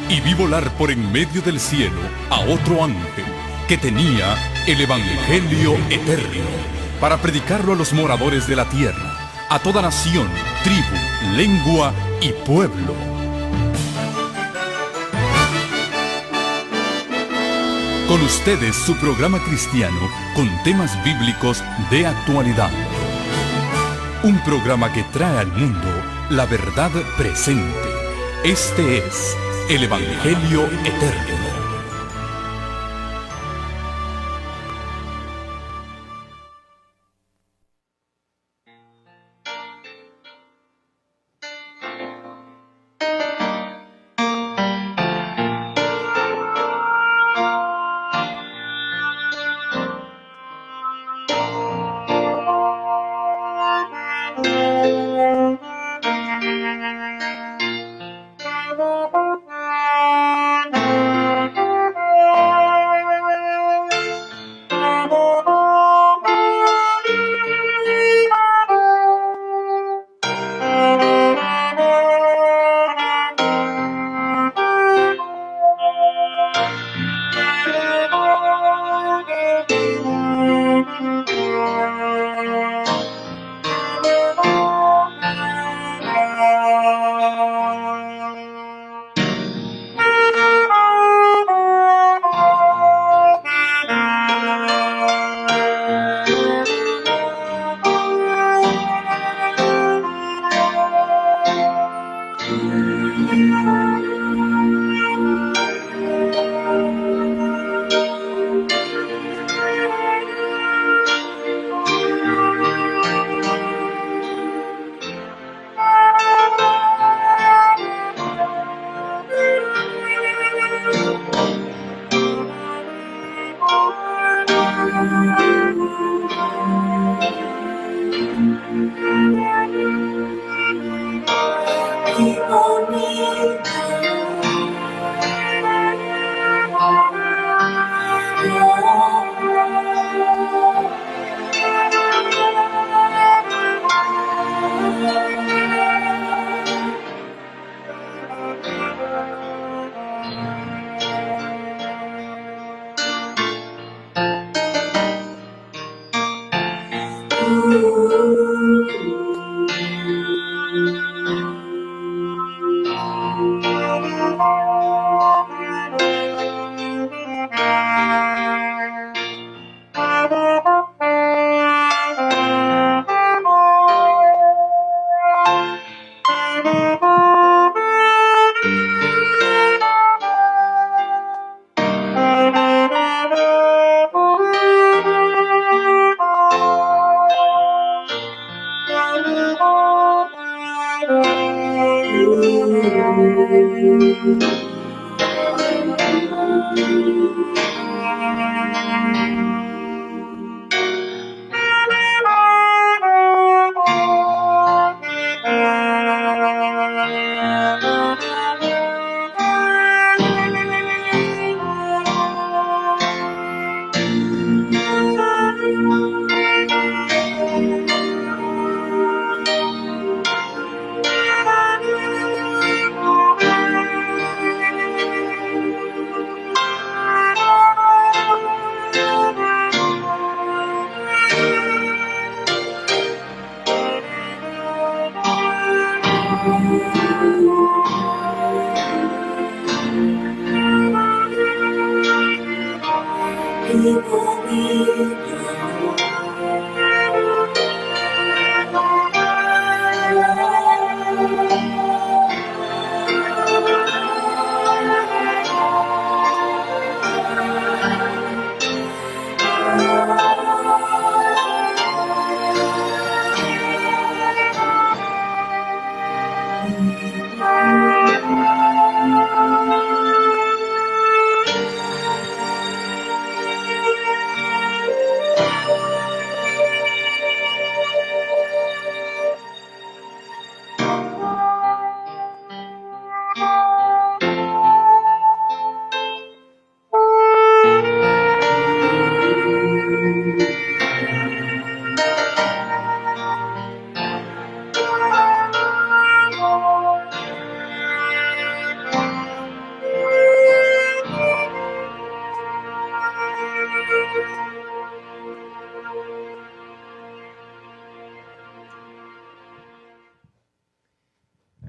y vi volar por en medio del cielo a otro ángel que tenía el Evangelio eterno para predicarlo a los moradores de la tierra, a toda nación, tribu, lengua y pueblo. Con ustedes su programa cristiano con temas bíblicos de actualidad. Un programa que trae al mundo la verdad presente. Este es el Evangelio eterno.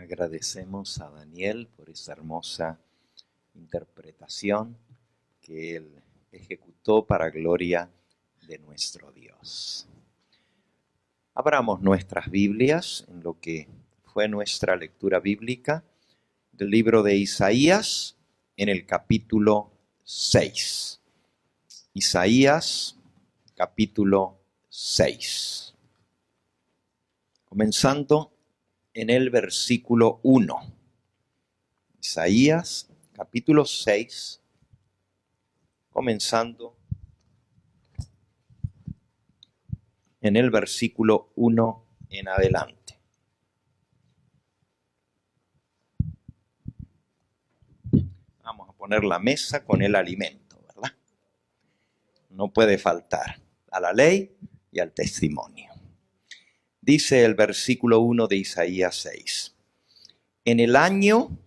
Agradecemos a Daniel por esa hermosa interpretación que él ejecutó para gloria de nuestro Dios. Abramos nuestras Biblias en lo que fue nuestra lectura bíblica del libro de Isaías en el capítulo 6. Isaías, capítulo 6. Comenzando en el versículo 1. Isaías, capítulo 6, comenzando en el versículo 1 en adelante. Vamos a poner la mesa con el alimento, ¿verdad? No puede faltar a la ley y al testimonio. Dice el versículo 1 de Isaías 6. En el año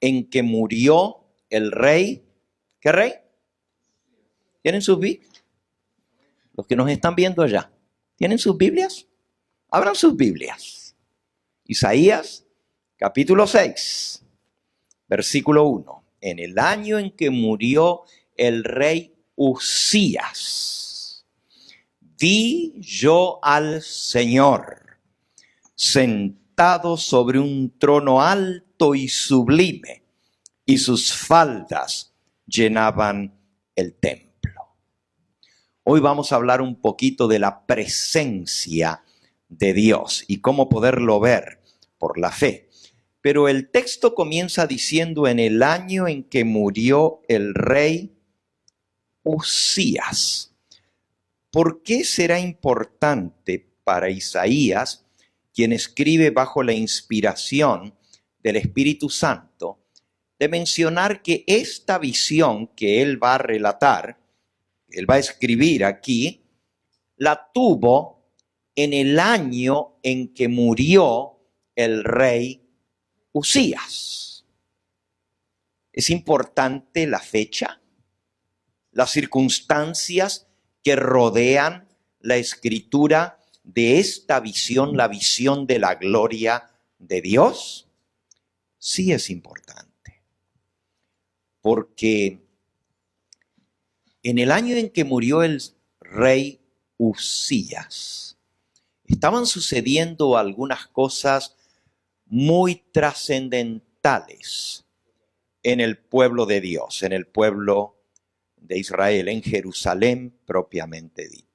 en que murió el rey, ¿qué rey? ¿Tienen sus Biblias? Los que nos están viendo allá, ¿tienen sus Biblias? Abran sus Biblias. Isaías, capítulo 6, versículo 1. En el año en que murió el rey Uzías, vi yo al Señor sentado sobre un trono alto y sublime, y sus faldas llenaban el templo. Hoy vamos a hablar un poquito de la presencia de Dios y cómo poderlo ver por la fe. Pero el texto comienza diciendo en el año en que murió el rey Uzías. ¿Por qué será importante para Isaías, quien escribe bajo la inspiración del Espíritu Santo, de mencionar que esta visión que él va a relatar, él va a escribir aquí, la tuvo en el año en que murió el rey Uzías? Es importante la fecha, las circunstancias que rodean la escritura de esta visión, la visión de la gloria de Dios. Sí es importante, porque en el año en que murió el rey Uzías, estaban sucediendo algunas cosas muy trascendentales en el pueblo de Dios, en el pueblo de Israel, en Jerusalén propiamente dicho.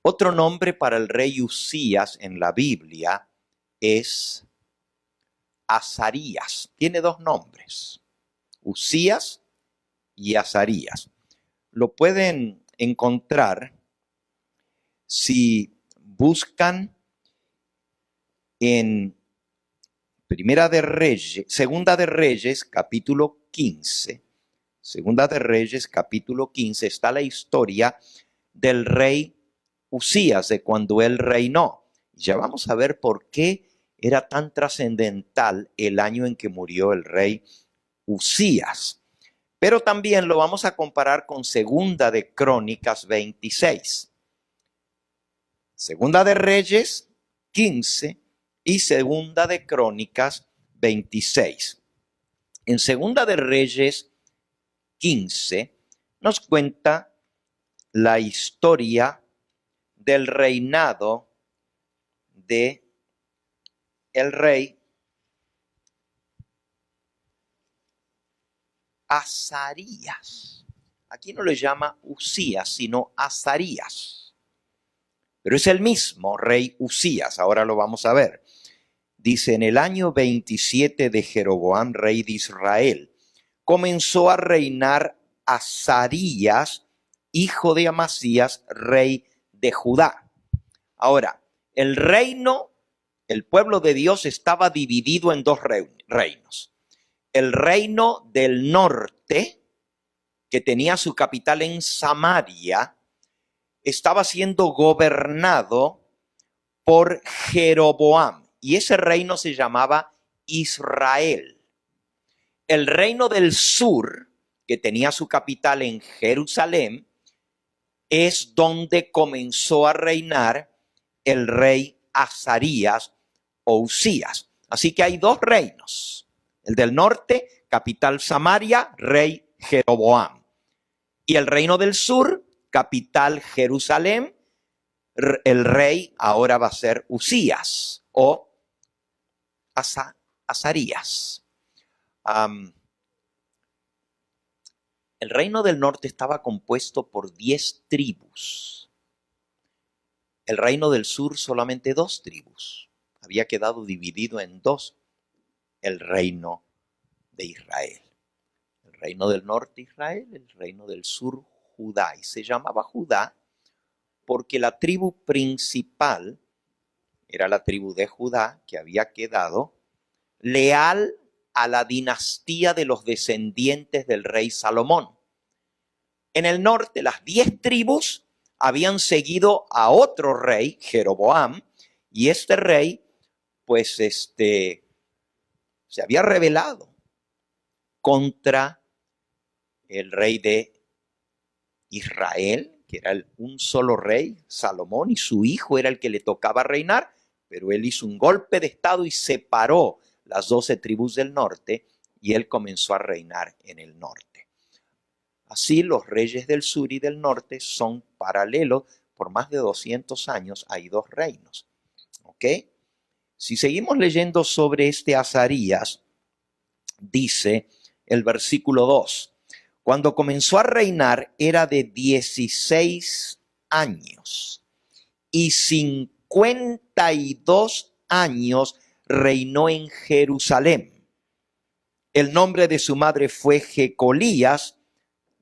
Otro nombre para el rey Uzías en la Biblia es Azarías. Tiene dos nombres, Uzías y Azarías. Lo pueden encontrar si buscan en Segunda de Reyes, capítulo 15. Segunda de Reyes, capítulo 15, está la historia del rey Uzías, de cuando él reinó. Ya vamos a ver por qué era tan trascendental el año en que murió el rey Uzías. Pero también lo vamos a comparar con Segunda de Crónicas 26. Segunda de Reyes 15 y Segunda de Crónicas 26. En Segunda de Reyes 15 nos cuenta la historia del reinado de el rey Azarías. Aquí no le llama Uzías, sino Azarías. Pero es el mismo rey Uzías, ahora lo vamos a ver. Dice, en el año 27 de Jeroboam, rey de Israel, comenzó a reinar Azarías, hijo de Amasías, rey de Judá. Ahora, el pueblo de Dios estaba dividido en dos reinos. El reino del norte, que tenía su capital en Samaria, estaba siendo gobernado por Jeroboam, y ese reino se llamaba Israel. El reino del sur, que tenía su capital en Jerusalén, es donde comenzó a reinar el rey Azarías o Usías. Así que hay dos reinos. El del norte, capital Samaria, rey Jeroboam. Y el reino del sur, capital Jerusalén, el rey ahora va a ser Usías o Azarías. El reino del norte estaba compuesto por 10 tribus. El reino del sur solamente 2 tribus. Había quedado dividido en 2 el reino de Israel. El reino del norte Israel, el reino del sur Judá. Y se llamaba Judá porque la tribu principal era la tribu de Judá, que había quedado leal a la dinastía de los descendientes del rey Salomón. En el norte, las 10 tribus habían seguido a otro rey, Jeroboam, y este rey, pues, se había rebelado contra el rey de Israel, que era un solo rey, Salomón, y su hijo era el que le tocaba reinar, pero él hizo un golpe de estado y separó las 12 tribus del norte, y él comenzó a reinar en el norte. Así, los reyes del sur y del norte son paralelos. Por más de 200 años hay 2 reinos. ¿Ok? Si seguimos leyendo sobre este Azarías, dice el versículo 2, cuando comenzó a reinar era de 16 años y 52 años reinó en Jerusalén. El nombre de su madre fue Jecolías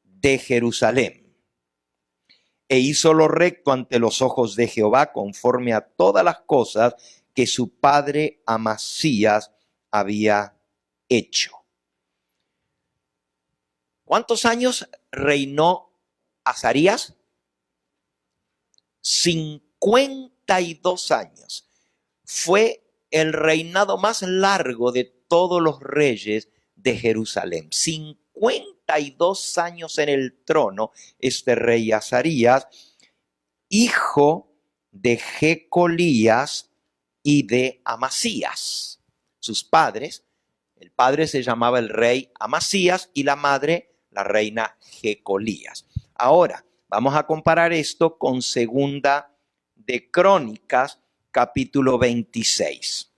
de Jerusalén. E hizo lo recto ante los ojos de Jehová conforme a todas las cosas que su padre Amasías había hecho. ¿Cuántos años reinó Azarías? 52 años. Fue el reinado más largo de todos los reyes de Jerusalén. 52 años en el trono, este rey Azarías, hijo de Jecolías y de Amasías. Sus padres, el padre se llamaba el rey Amasías y la madre, la reina Jecolías. Ahora, vamos a comparar esto con Segunda de Crónicas, capítulo 26.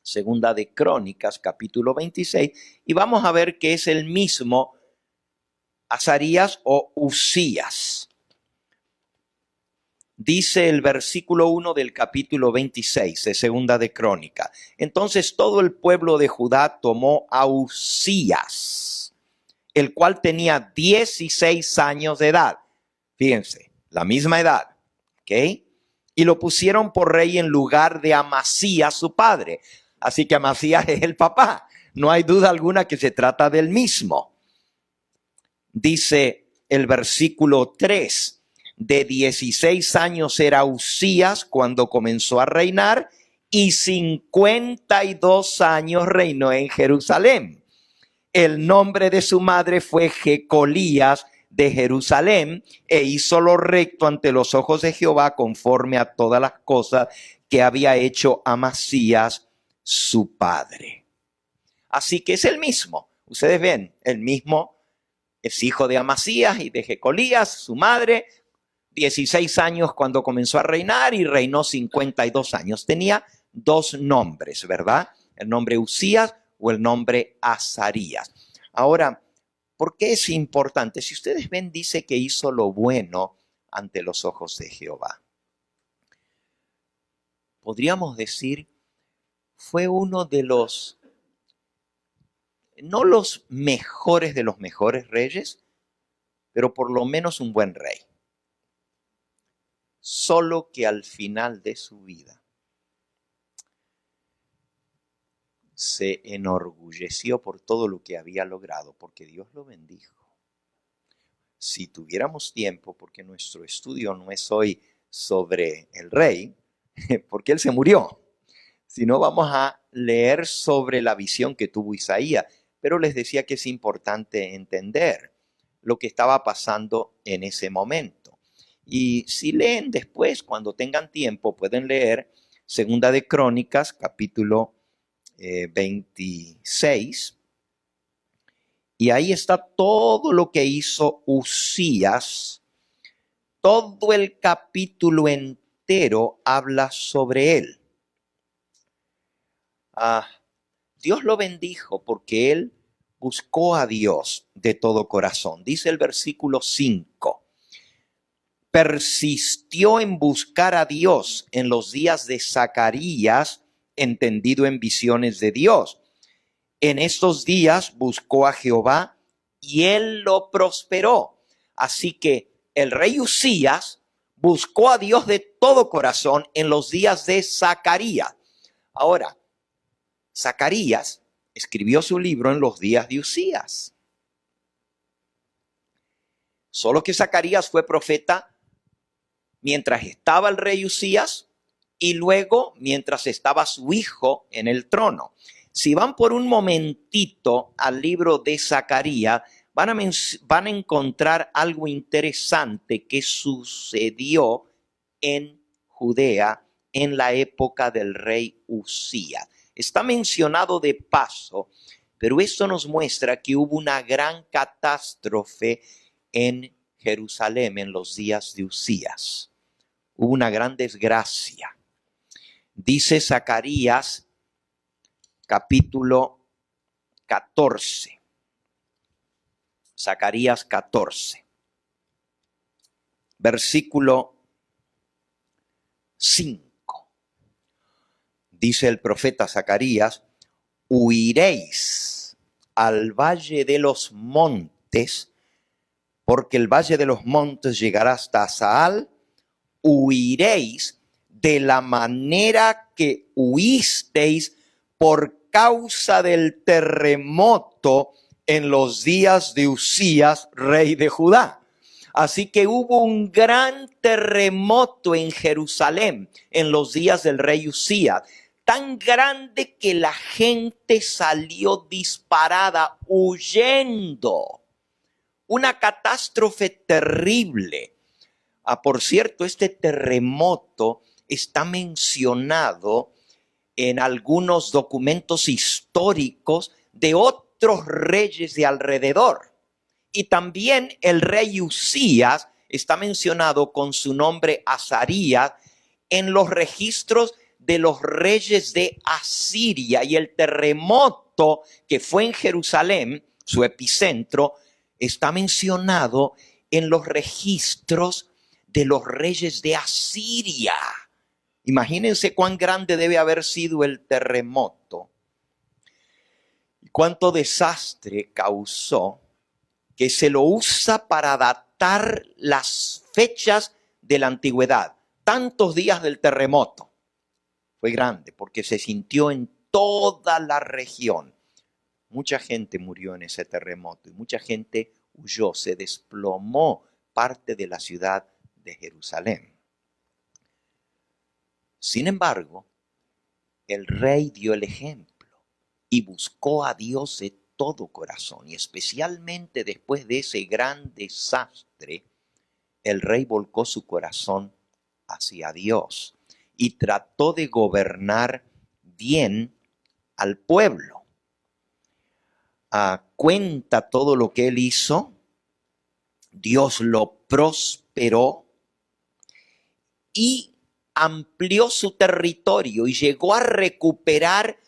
Segunda de Crónicas, capítulo 26, y vamos a ver que es el mismo Azarías o Usías. Dice el versículo 1 del capítulo 26 de Segunda de Crónicas. Entonces todo el pueblo de Judá tomó a Usías, el cual tenía 16 años de edad. Fíjense, la misma edad, ¿ok? Y lo pusieron por rey en lugar de Amasías, su padre. Así que Amasías es el papá. No hay duda alguna que se trata del mismo. Dice el versículo 3. De 16 años era Usías cuando comenzó a reinar y 52 años reinó en Jerusalén. El nombre de su madre fue Jecolías de Jerusalén e hizo lo recto ante los ojos de Jehová conforme a todas las cosas que había hecho Amasías su padre. Así que es el mismo. Ustedes ven, el mismo es hijo de Amasías y de Jecolías, su madre, 16 años cuando comenzó a reinar y reinó 52 años. Tenía 2 nombres, ¿verdad? El nombre Usías o el nombre Azarías. Ahora, ¿por qué es importante? Si ustedes ven, dice que hizo lo bueno ante los ojos de Jehová. Podríamos decir, fue uno de los, no los mejores de los mejores reyes, pero por lo menos un buen rey. Solo que al final de su vida se enorgulleció por todo lo que había logrado, porque Dios lo bendijo. Si tuviéramos tiempo, porque nuestro estudio no es hoy sobre el rey, porque él se murió, sino vamos a leer sobre la visión que tuvo Isaías. Pero les decía que es importante entender lo que estaba pasando en ese momento. Y si leen después, cuando tengan tiempo, pueden leer Segunda de Crónicas, capítulo 26. Y ahí está todo lo que hizo Uzías. Todo el capítulo entero habla sobre él. Dios lo bendijo porque él buscó a Dios de todo corazón. Dice el versículo 5. Persistió en buscar a Dios en los días de Zacarías, entendido en visiones de Dios. En estos días buscó a Jehová y él lo prosperó. Así que el rey Uzías buscó a Dios de todo corazón en los días de Zacarías. Ahora, Zacarías escribió su libro en los días de Uzías. Solo que Zacarías fue profeta mientras estaba el rey Uzías y luego mientras estaba su hijo en el trono. Si van por un momentito al libro de Zacarías, van a encontrar algo interesante que sucedió en Judea en la época del rey Uzías. Está mencionado de paso, pero esto nos muestra que hubo una gran catástrofe en Jerusalén en los días de Uzías. Hubo una gran desgracia. Dice Zacarías, capítulo 14. Zacarías 14. Versículo 5. Dice el profeta Zacarías: huiréis al valle de los montes, porque el valle de los montes llegará hasta Saal. Huiréis de la manera que huisteis por causa del terremoto en los días de Uzías, rey de Judá. Así que hubo un gran terremoto en Jerusalén en los días del rey Uzías, tan grande que la gente salió disparada huyendo. Una catástrofe terrible. Por cierto, este terremoto está mencionado en algunos documentos históricos de otros reyes de alrededor. Y también el rey Uzías está mencionado con su nombre Azarías en los registros de los reyes de Asiria. Y el terremoto que fue en Jerusalén, su epicentro, está mencionado en los registros de los reyes de Asiria. Imagínense cuán grande debe haber sido el terremoto y cuánto desastre causó, que se lo usa para datar las fechas de la antigüedad. Tantos días del terremoto. Fue grande porque se sintió en toda la región. Mucha gente murió en ese terremoto y mucha gente huyó. Se desplomó parte de la ciudad de Jerusalén. Sin embargo, el rey dio el ejemplo y buscó a Dios de todo corazón, y especialmente después de ese gran desastre, el rey volcó su corazón hacia Dios y trató de gobernar bien al pueblo. Cuenta todo lo que él hizo. Dios lo prosperó y amplió su territorio y llegó a recuperar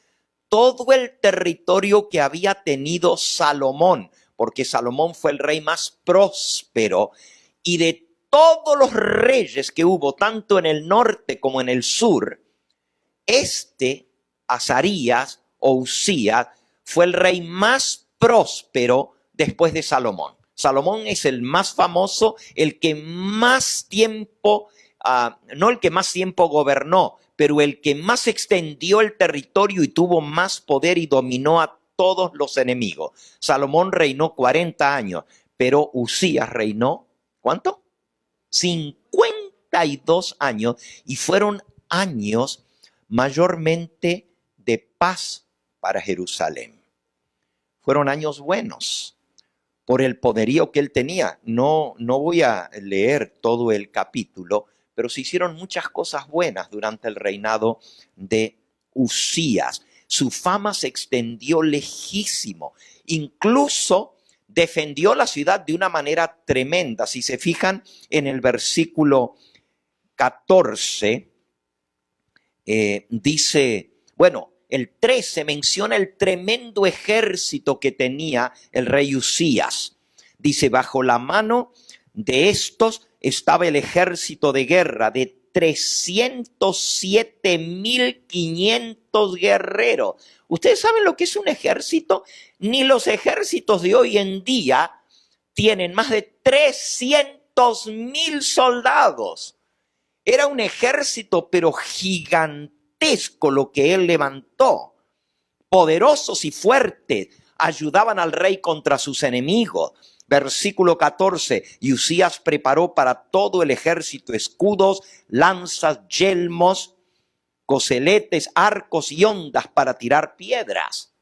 todo el territorio que había tenido Salomón, porque Salomón fue el rey más próspero, y de todos los reyes que hubo, tanto en el norte como en el sur, Azarías o Uzías, fue el rey más próspero después de Salomón. Salomón es el más famoso, el que más tiempo, no el que más tiempo gobernó, pero el que más extendió el territorio y tuvo más poder y dominó a todos los enemigos. Salomón reinó 40 años, pero Uzías reinó, ¿cuánto? 52 años, y fueron años mayormente de paz para Jerusalén. Fueron años buenos. por el poderío que él tenía. No voy a leer todo el capítulo, pero se hicieron muchas cosas buenas durante el reinado de Usías. Su fama se extendió lejísimo. Incluso defendió la ciudad de una manera tremenda. Si se fijan en el versículo 14, dice, bueno, el 13 menciona el tremendo ejército que tenía el rey Usías. Dice, bajo la mano de estos estaba el ejército de guerra de 307.500 guerreros. ¿Ustedes saben lo que es un ejército? Ni los ejércitos de hoy en día tienen más de 300.000 soldados. Era un ejército, pero gigantesco lo que él levantó. Poderosos y fuertes, ayudaban al rey contra sus enemigos. Versículo 14, y Usías preparó para todo el ejército escudos, lanzas, yelmos, coseletes, arcos y hondas para tirar piedras.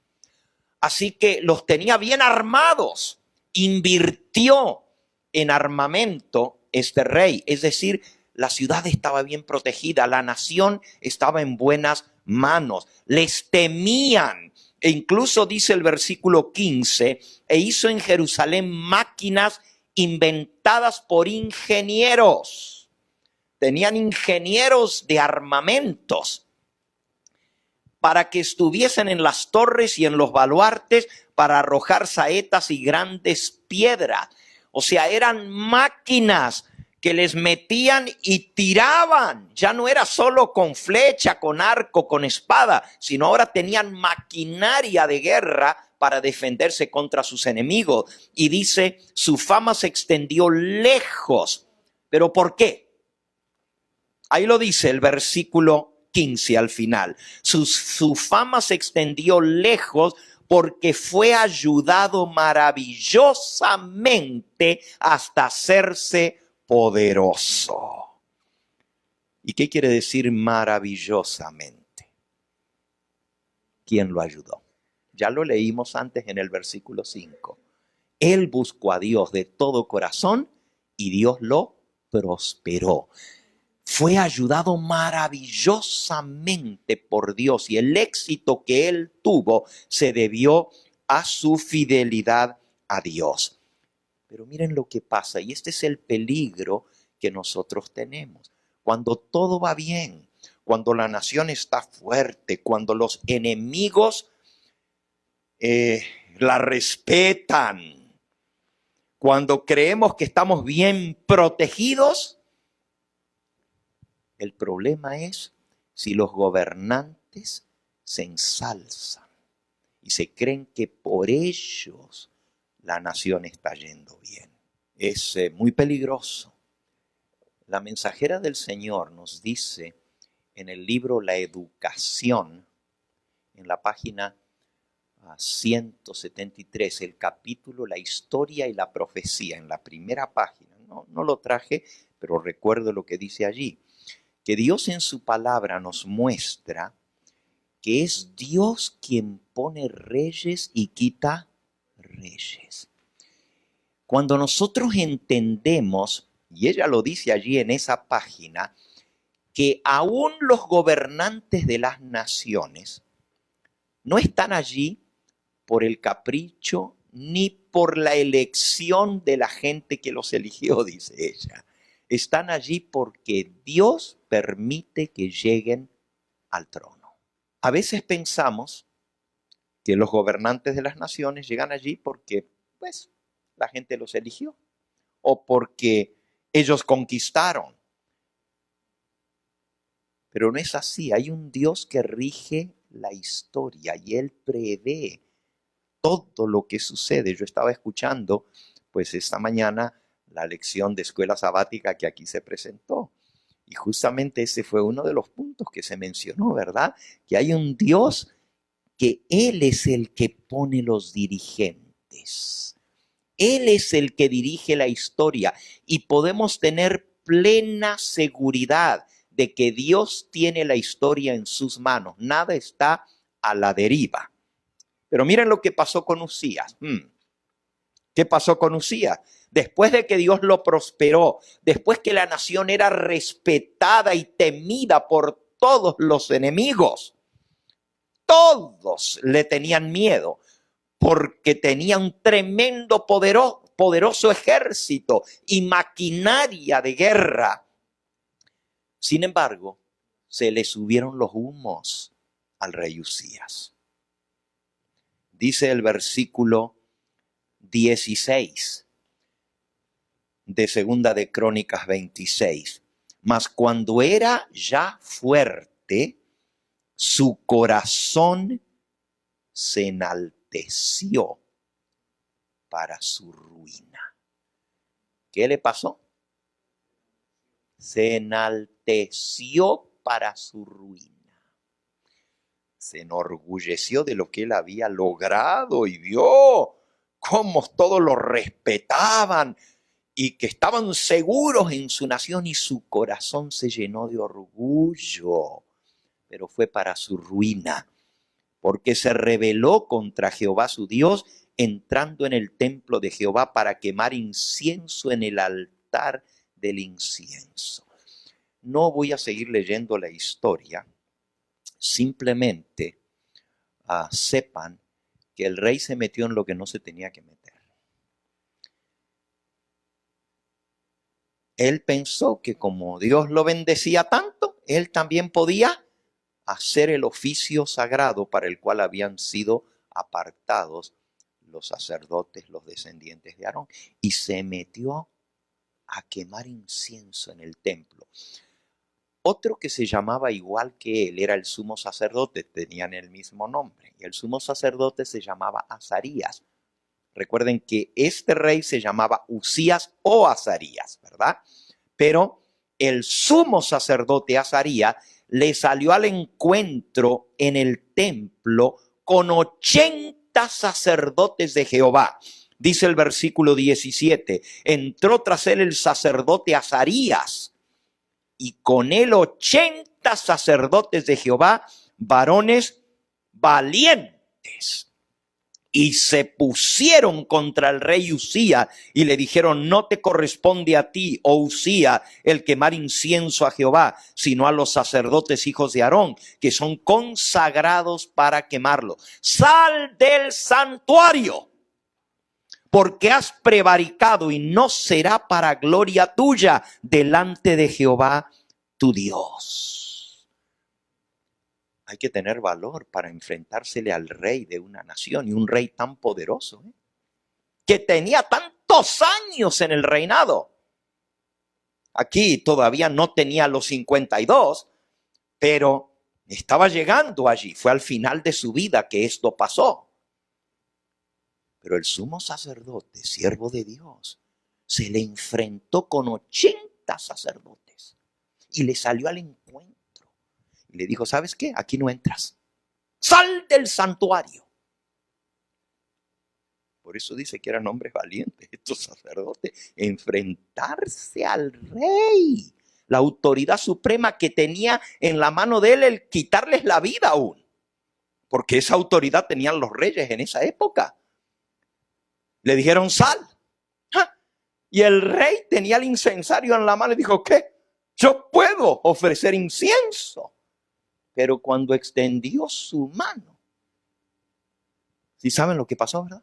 Así que los tenía bien armados. Invirtió en armamento este rey, es decir, la ciudad estaba bien protegida, la nación estaba en buenas manos, les temían. E incluso dice el versículo 15, e hizo en Jerusalén máquinas inventadas por ingenieros. Tenían ingenieros de armamentos para que estuviesen en las torres y en los baluartes para arrojar saetas y grandes piedras. O sea, eran máquinas que les metían y tiraban. Ya no era solo con flecha, con arco, con espada, sino ahora tenían maquinaria de guerra para defenderse contra sus enemigos. Y dice, su fama se extendió lejos. ¿Pero por qué? Ahí lo dice el versículo 15 al final. Su fama se extendió lejos porque fue ayudado maravillosamente hasta hacerse poderoso. ¿Y qué quiere decir maravillosamente? ¿Quién lo ayudó? Ya lo leímos antes en el versículo 5. Él buscó a Dios de todo corazón y Dios lo prosperó. Fue ayudado maravillosamente por Dios y el éxito que él tuvo se debió a su fidelidad a Dios. Pero miren lo que pasa, y este es el peligro que nosotros tenemos. Cuando todo va bien, cuando la nación está fuerte, cuando los enemigos la respetan, cuando creemos que estamos bien protegidos, el problema es si los gobernantes se ensalzan y se creen que por ellos la nación está yendo bien. Es muy peligroso. La mensajera del Señor nos dice en el libro La Educación, en la página 173, el capítulo La Historia y la Profecía, en la primera página. No lo traje, pero recuerdo lo que dice allí. Que Dios en su palabra nos muestra que es Dios quien pone reyes y quita reyes. Cuando nosotros entendemos, y ella lo dice allí en esa página, que aún los gobernantes de las naciones no están allí por el capricho ni por la elección de la gente que los eligió, dice ella. Están allí porque Dios permite que lleguen al trono. A veces pensamos que los gobernantes de las naciones llegan allí porque, pues, la gente los eligió o porque ellos conquistaron. Pero no es así. Hay un Dios que rige la historia y Él prevé todo lo que sucede. Yo estaba escuchando, pues, esta mañana la lección de escuela sabática que aquí se presentó. Y justamente ese fue uno de los puntos que se mencionó, ¿verdad? Que hay un Dios que Él es el que pone los dirigentes. Él es el que dirige la historia y podemos tener plena seguridad de que Dios tiene la historia en sus manos. Nada está a la deriva. Pero miren lo que pasó con Usías. ¿Qué pasó con Uzías? Después de que Dios lo prosperó, después que la nación era respetada y temida por todos los enemigos, todos le tenían miedo porque tenía un tremendo poderoso ejército y maquinaria de guerra. Sin embargo, se le subieron los humos al rey Uzías. Dice el versículo 16 de Segunda de Crónicas 26. Mas cuando era ya fuerte, su corazón se enalteció para su ruina. ¿Qué le pasó? Se enalteció para su ruina. Se enorgulleció de lo que él había logrado y vio cómo todos lo respetaban y que estaban seguros en su nación, y su corazón se llenó de orgullo, pero fue para su ruina, porque se rebeló contra Jehová su Dios, entrando en el templo de Jehová para quemar incienso en el altar del incienso. No voy a seguir leyendo la historia, simplemente sepan que el rey se metió en lo que no se tenía que meter. Él pensó que como Dios lo bendecía tanto, él también podía hacer el oficio sagrado para el cual habían sido apartados los sacerdotes, los descendientes de Aarón, y se metió a quemar incienso en el templo. Otro que se llamaba igual que él era el sumo sacerdote, tenían el mismo nombre, y el sumo sacerdote se llamaba Azarías. Recuerden que este rey se llamaba Uzías o Azarías, ¿verdad? Pero el sumo sacerdote Azarías le salió al encuentro en el templo con 80 sacerdotes de Jehová. Dice el versículo 17, entró tras él el sacerdote Azarías y con él 80 sacerdotes de Jehová, varones valientes. Y se pusieron contra el rey Uzías y le dijeron, no te corresponde a ti, oh Uzías, el quemar incienso a Jehová, sino a los sacerdotes hijos de Aarón, que son consagrados para quemarlo. Sal del santuario, porque has prevaricado y no será para gloria tuya delante de Jehová tu Dios. Hay que tener valor para enfrentársele al rey de una nación, y un rey tan poderoso, que tenía tantos años en el reinado. Aquí todavía no tenía los 52, pero estaba llegando allí. Fue al final de su vida que esto pasó. Pero el sumo sacerdote, siervo de Dios, se le enfrentó con 80 sacerdotes y le salió al encuentro. Y le dijo, ¿sabes qué? Aquí no entras. Sal del santuario. Por eso dice que eran hombres valientes estos sacerdotes. Enfrentarse al rey. La autoridad suprema que tenía en la mano de él el quitarles la vida aún. Porque esa autoridad tenían los reyes en esa época. Le dijeron, sal. Y el rey tenía el incensario en la mano y dijo, ¿qué? Yo puedo ofrecer incienso. Pero cuando extendió su mano, ¿sí saben lo que pasó, verdad?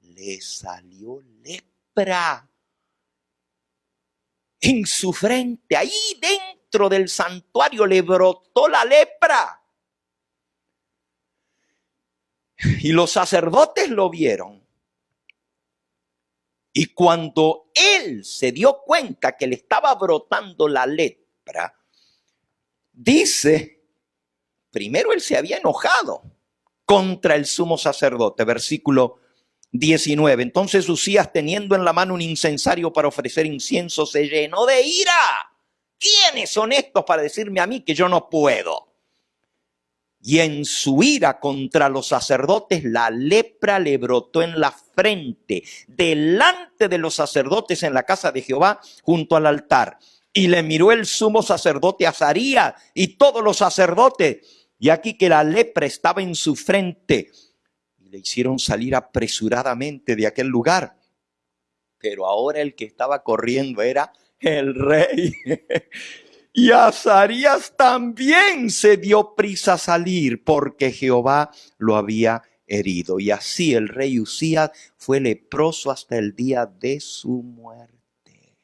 Le salió lepra en su frente. Ahí dentro del santuario le brotó la lepra. Y los sacerdotes lo vieron. Y cuando él se dio cuenta que le estaba brotando la lepra, dice, primero él se había enojado contra el sumo sacerdote, versículo 19. Entonces Uzías, teniendo en la mano un incensario para ofrecer incienso, se llenó de ira. ¿Quiénes son estos para decirme a mí que yo no puedo? Y en su ira contra los sacerdotes, la lepra le brotó en la frente, delante de los sacerdotes en la casa de Jehová, junto al altar. Y le miró el sumo sacerdote Azarías y todos los sacerdotes. Y aquí que la lepra estaba en su frente. y le hicieron salir apresuradamente de aquel lugar. Pero ahora el que estaba corriendo era el rey. Y Azarías también se dio prisa a salir porque Jehová lo había herido. Y así el rey Usías fue leproso hasta el día de su muerte.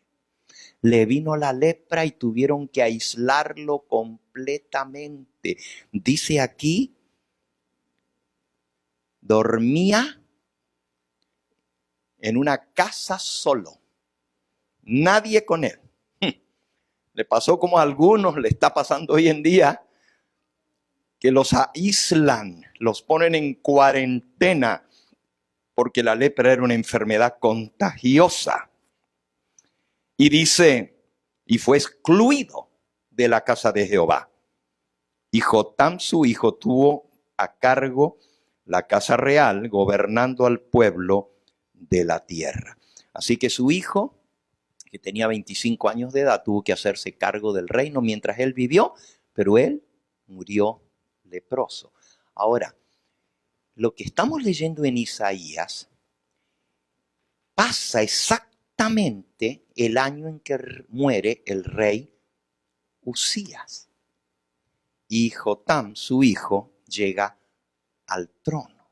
Le vino la lepra y tuvieron que aislarlo completamente. Dice aquí, dormía en una casa solo, nadie con él. Le pasó como a algunos, le está pasando hoy en día, que los aíslan, los ponen en cuarentena, porque la lepra era una enfermedad contagiosa. Y dice, y fue excluido de la casa de Jehová. Y Jotam, su hijo, tuvo a cargo la casa real, gobernando al pueblo de la tierra. Así que su hijo, que tenía 25 años de edad, tuvo que hacerse cargo del reino mientras él vivió, pero él murió leproso. Ahora, lo que estamos leyendo en Isaías pasa exactamente el año en que muere el rey Usías. Y Jotam, su hijo, llega al trono.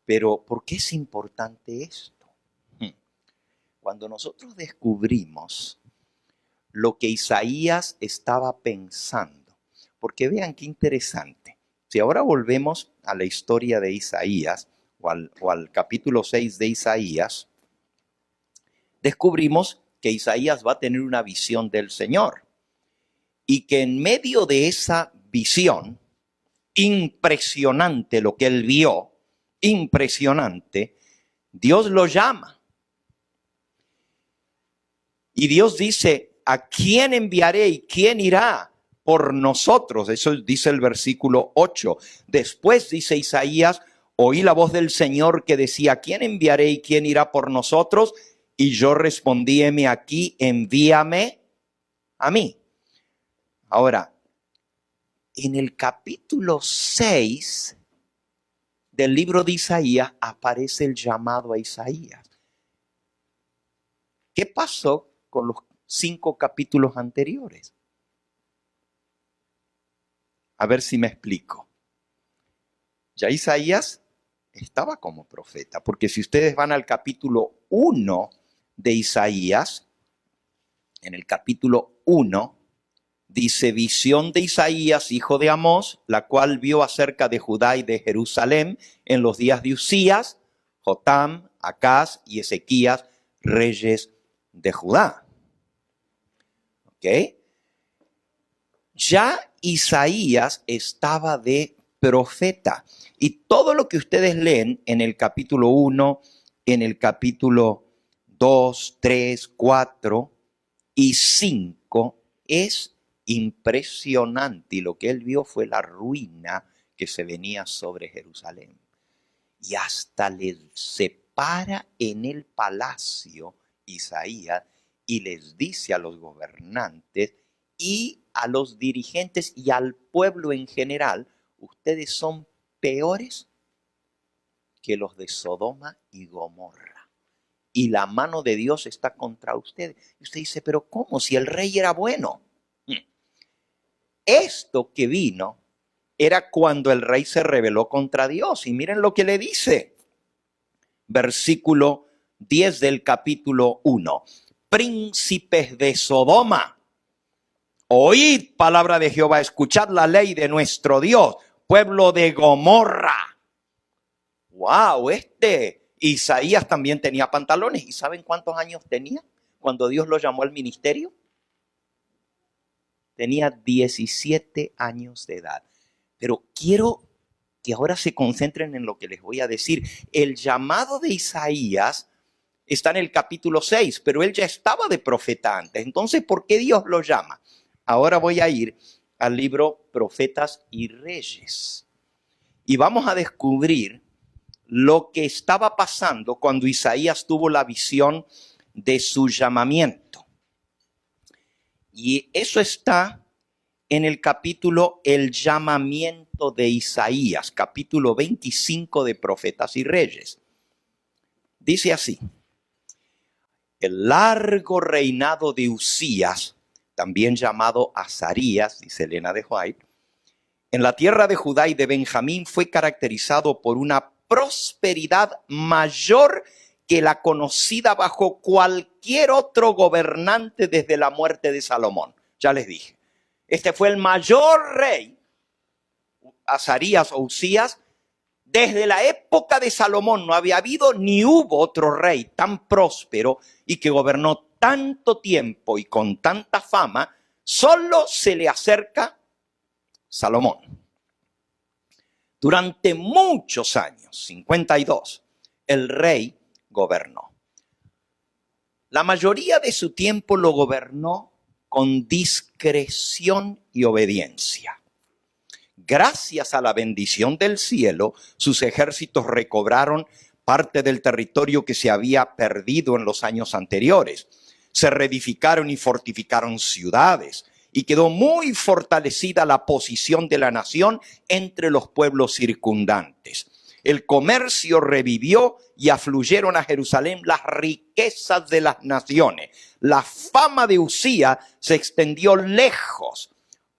Pero, ¿por qué es importante esto? Cuando nosotros descubrimos lo que Isaías estaba pensando, porque vean qué interesante. Si ahora volvemos a la historia de Isaías, o al capítulo 6 de Isaías, descubrimos que Isaías va a tener una visión del Señor. Y que en medio de esa visión, impresionante lo que él vio, impresionante, Dios lo llama. Y Dios dice, ¿a quién enviaré y quién irá por nosotros? Eso dice el versículo 8. Después dice Isaías, oí la voz del Señor que decía, ¿a quién enviaré y quién irá por nosotros? Y yo respondí, heme aquí, envíame a mí. Ahora, en el capítulo 6 del libro de Isaías aparece el llamado a Isaías. ¿Qué pasó con los 5 capítulos anteriores? A ver si me explico. Ya Isaías estaba como profeta, porque si ustedes van al capítulo 1 de Isaías, en el capítulo 1, dice, visión de Isaías, hijo de Amós, la cual vio acerca de Judá y de Jerusalén en los días de Usías, Jotam, Acaz y Ezequías, reyes de Judá. ¿Ok? Ya Isaías estaba de profeta. Y todo lo que ustedes leen en el capítulo 1, en el capítulo 2, 3, 4 y 5 es impresionante. Y lo que él vio fue la ruina que se venía sobre Jerusalén. Y hasta se para en el palacio Isaías y les dice a los gobernantes y a los dirigentes y al pueblo en general, ustedes son peores que los de Sodoma y Gomorra. Y la mano de Dios está contra ustedes. Y usted dice, pero ¿cómo? Si el rey era bueno. Esto que vino era cuando el rey se rebeló contra Dios. Y miren lo que le dice. Versículo 10 del capítulo 1. Príncipes de Sodoma, oíd palabra de Jehová, escuchad la ley de nuestro Dios. Pueblo de Gomorra. Wow, Isaías también tenía pantalones. ¿Y saben cuántos años tenía cuando Dios lo llamó al ministerio? Tenía 17 años de edad. Pero quiero que ahora se concentren en lo que les voy a decir. El llamado de Isaías está en el capítulo 6, pero él ya estaba de profeta antes. Entonces, ¿por qué Dios lo llama? Ahora voy a ir al libro Profetas y Reyes. Y vamos a descubrir lo que estaba pasando cuando Isaías tuvo la visión de su llamamiento. Y eso está en el capítulo El llamamiento de Isaías, capítulo 25 de Profetas y Reyes. Dice así: el largo reinado de Uzías, también llamado Azarías, dice Elena de White, en la tierra de Judá y de Benjamín fue caracterizado por una prosperidad mayor que la conocida bajo cualquier otro gobernante desde la muerte de Salomón. Ya les dije, este fue el mayor rey, Azarías o Uzías, desde la época de Salomón. No había habido ni hubo otro rey tan próspero y que gobernó tanto tiempo y con tanta fama. Solo se le acerca Salomón. Durante muchos años, 52, el rey gobernó. La mayoría de su tiempo lo gobernó con discreción y obediencia. Gracias a la bendición del cielo, sus ejércitos recobraron parte del territorio que se había perdido en los años anteriores. Se reedificaron y fortificaron ciudades y quedó muy fortalecida la posición de la nación entre los pueblos circundantes. El comercio revivió y afluyeron a Jerusalén las riquezas de las naciones. La fama de Uzías se extendió lejos,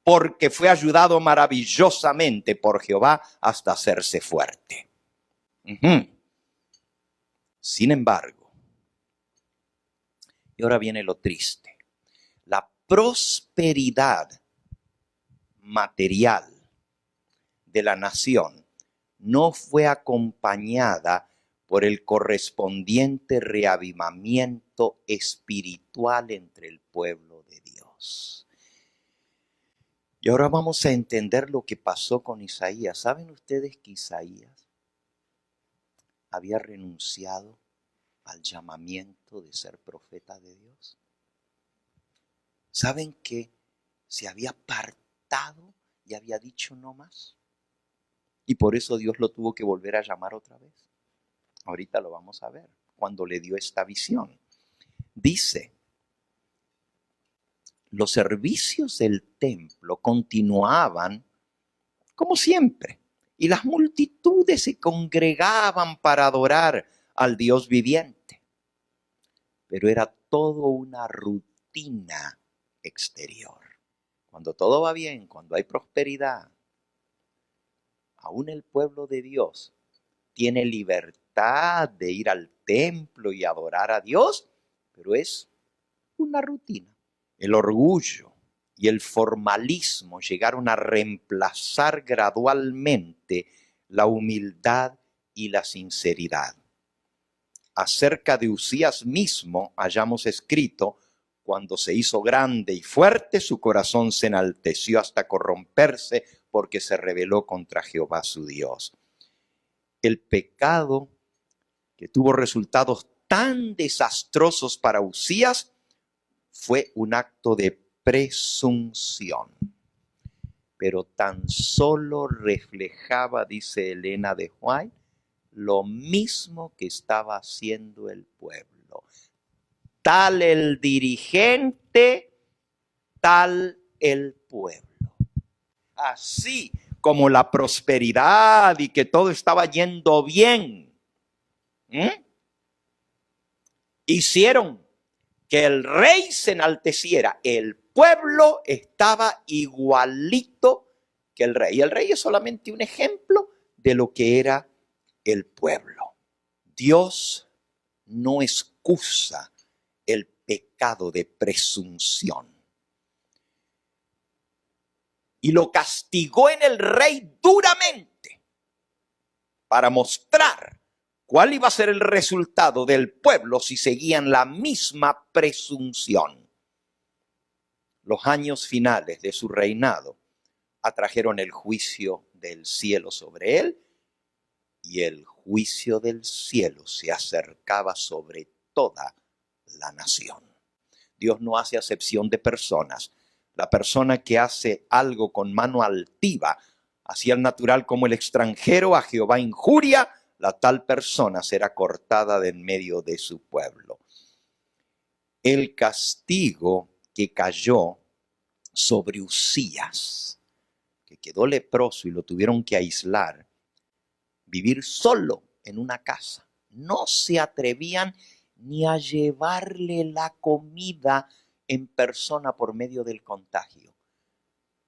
porque fue ayudado maravillosamente por Jehová hasta hacerse fuerte. Sin embargo, y ahora viene lo triste, la prosperidad material de la nación no fue acompañada por el correspondiente reavivamiento espiritual entre el pueblo de Dios. Y ahora vamos a entender lo que pasó con Isaías. ¿Saben ustedes que Isaías había renunciado al llamamiento de ser profeta de Dios? ¿Saben que se había apartado y había dicho no más? Y por eso Dios lo tuvo que volver a llamar otra vez. Ahorita lo vamos a ver, cuando le dio esta visión. Dice: los servicios del templo continuaban como siempre, y las multitudes se congregaban para adorar al Dios viviente. Pero era todo una rutina exterior. Cuando todo va bien, cuando hay prosperidad, aún el pueblo de Dios tiene libertad de ir al templo y adorar a Dios, pero es una rutina. El orgullo y el formalismo llegaron a reemplazar gradualmente la humildad y la sinceridad. Acerca de Uzías mismo hayamos escrito: cuando se hizo grande y fuerte, su corazón se enalteció hasta corromperse, porque se rebeló contra Jehová su Dios. El pecado que tuvo resultados tan desastrosos para Uzías fue un acto de presunción, pero tan solo reflejaba, dice Elena de White, lo mismo que estaba haciendo el pueblo. Tal el dirigente, tal el pueblo. Así como la prosperidad y que todo estaba yendo bien, hicieron que el rey se enalteciera. El pueblo estaba igualito que el rey. El rey es solamente un ejemplo de lo que era el pueblo. Dios no excusa el pecado de presunción. Y lo castigó en el rey duramente para mostrar cuál iba a ser el resultado del pueblo si seguían la misma presunción. Los años finales de su reinado atrajeron el juicio del cielo sobre él, y el juicio del cielo se acercaba sobre toda la nación. Dios no hace acepción de personas. La persona que hace algo con mano altiva, así al natural como el extranjero a Jehová injuria, la tal persona será cortada de en medio de su pueblo. El castigo que cayó sobre Uzías, que quedó leproso y lo tuvieron que aislar, vivir solo en una casa. No se atrevían ni a llevarle la comida en persona por medio del contagio.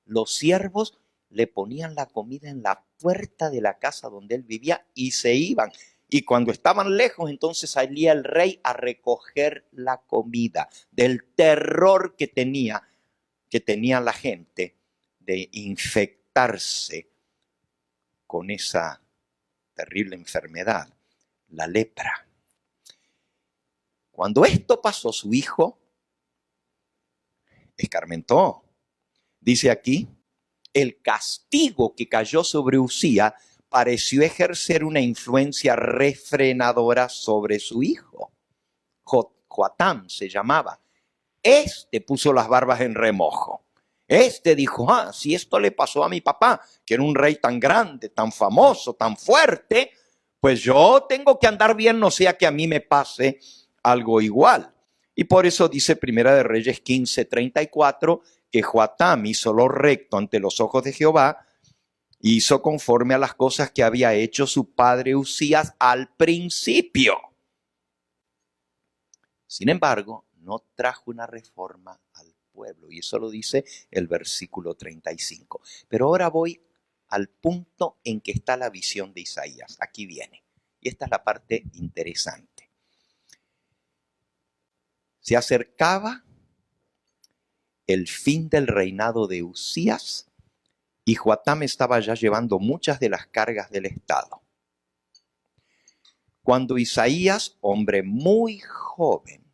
Los siervos le ponían la comida en la puerta de la casa donde él vivía y se iban. Y cuando estaban lejos, entonces salía el rey a recoger la comida, del terror que tenía la gente de infectarse con esa terrible enfermedad, la lepra. Cuando esto pasó, su hijo escarmentó. Dice aquí, el castigo que cayó sobre Uzías pareció ejercer una influencia refrenadora sobre su hijo. Joatam se llamaba. Este puso las barbas en remojo. Este dijo, si esto le pasó a mi papá, que era un rey tan grande, tan famoso, tan fuerte, pues yo tengo que andar bien, no sea que a mí me pase algo igual. Y por eso dice Primera de Reyes 15:34, que Joatam hizo lo recto ante los ojos de Jehová, hizo conforme a las cosas que había hecho su padre Uzías al principio. Sin embargo, no trajo una reforma al pueblo, y eso lo dice el versículo 35. Pero ahora voy al punto en que está la visión de Isaías. Aquí viene, y esta es la parte interesante. Se acercaba el fin del reinado de Uzías y Joatam estaba ya llevando muchas de las cargas del Estado. Cuando Isaías, hombre muy joven,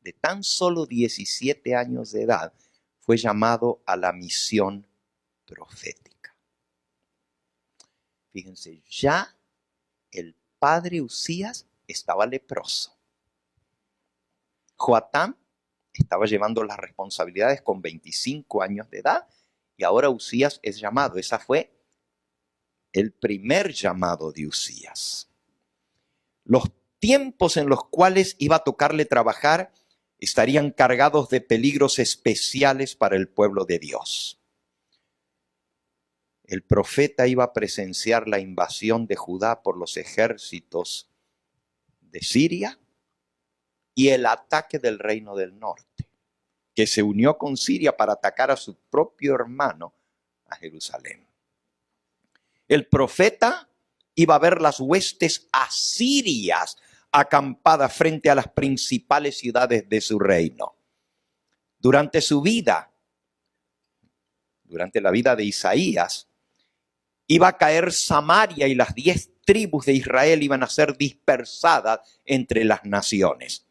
de tan solo 17 años de edad, fue llamado a la misión profética. Fíjense, ya el padre Uzías estaba leproso. Joatam estaba llevando las responsabilidades con 25 años de edad y ahora Uzías es llamado. Esa fue el primer llamado de Uzías. Los tiempos en los cuales iba a tocarle trabajar estarían cargados de peligros especiales para el pueblo de Dios. El profeta iba a presenciar la invasión de Judá por los ejércitos de Siria y el ataque del reino del norte, que se unió con Siria para atacar a su propio hermano, a Jerusalén. El profeta iba a ver las huestes asirias acampadas frente a las principales ciudades de su reino. Durante su vida, durante la vida de Isaías, iba a caer Samaria y las 10 tribus de Israel iban a ser dispersadas entre las naciones.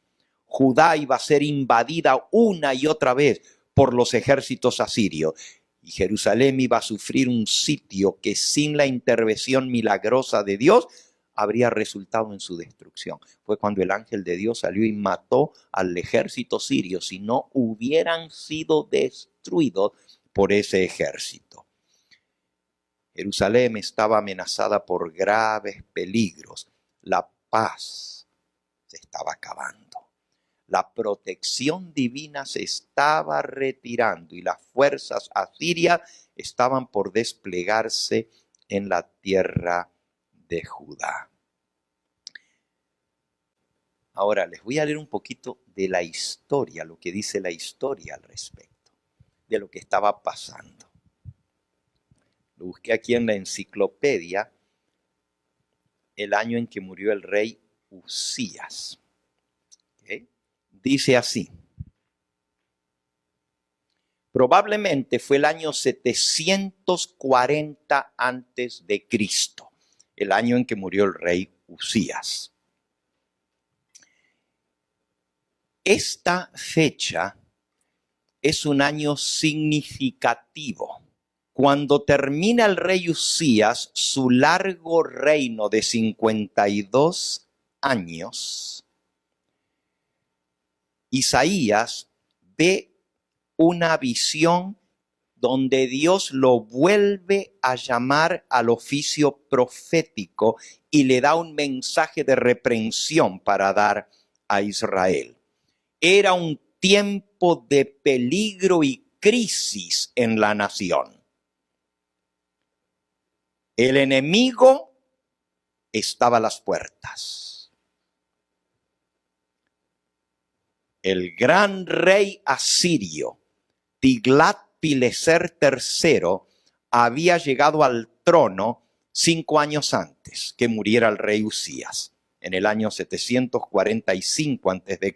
Judá iba a ser invadida una y otra vez por los ejércitos asirios. Y Jerusalén iba a sufrir un sitio que sin la intervención milagrosa de Dios habría resultado en su destrucción. Fue cuando el ángel de Dios salió y mató al ejército sirio, si no hubieran sido destruidos por ese ejército. Jerusalén estaba amenazada por graves peligros. La paz se estaba acabando. La protección divina se estaba retirando y las fuerzas asirias estaban por desplegarse en la tierra de Judá. Ahora les voy a leer un poquito de la historia, lo que dice la historia al respecto, de lo que estaba pasando. Lo busqué aquí en la enciclopedia, el año en que murió el rey Uzías. ¿Okay? Dice así: probablemente fue el año 740 antes de Cristo, el año en que murió el rey Uzías. Esta fecha es un año significativo. Cuando termina el rey Uzías su largo reino de 52 años, Isaías ve una visión donde Dios lo vuelve a llamar al oficio profético y le da un mensaje de reprensión para dar a Israel. Era un tiempo de peligro y crisis en la nación. El enemigo estaba a las puertas. El gran rey asirio, Tiglat-Pileser III, había llegado al trono 5 años antes que muriera el rey Usías, en el año 745 a.C.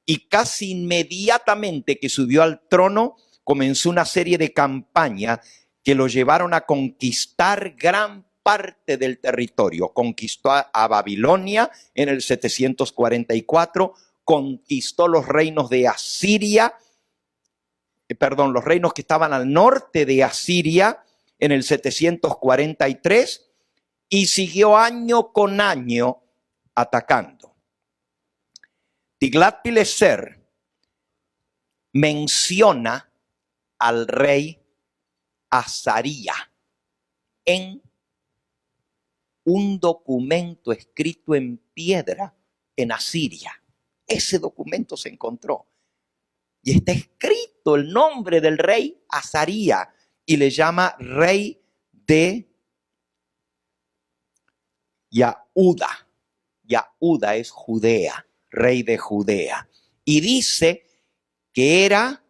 Y casi inmediatamente que subió al trono, comenzó una serie de campañas que lo llevaron a conquistar gran parte del territorio. Conquistó a Babilonia en el 744, conquistó los reinos de Asiria, los reinos que estaban al norte de Asiria en el 743 y siguió año con año atacando. Tiglat-Pileser menciona al rey Azaría en un documento escrito en piedra en Asiria. Ese documento se encontró y está escrito el nombre del rey Azaría y le llama rey de Yahuda. Yahuda es Judea, rey de Judea. Y dice que era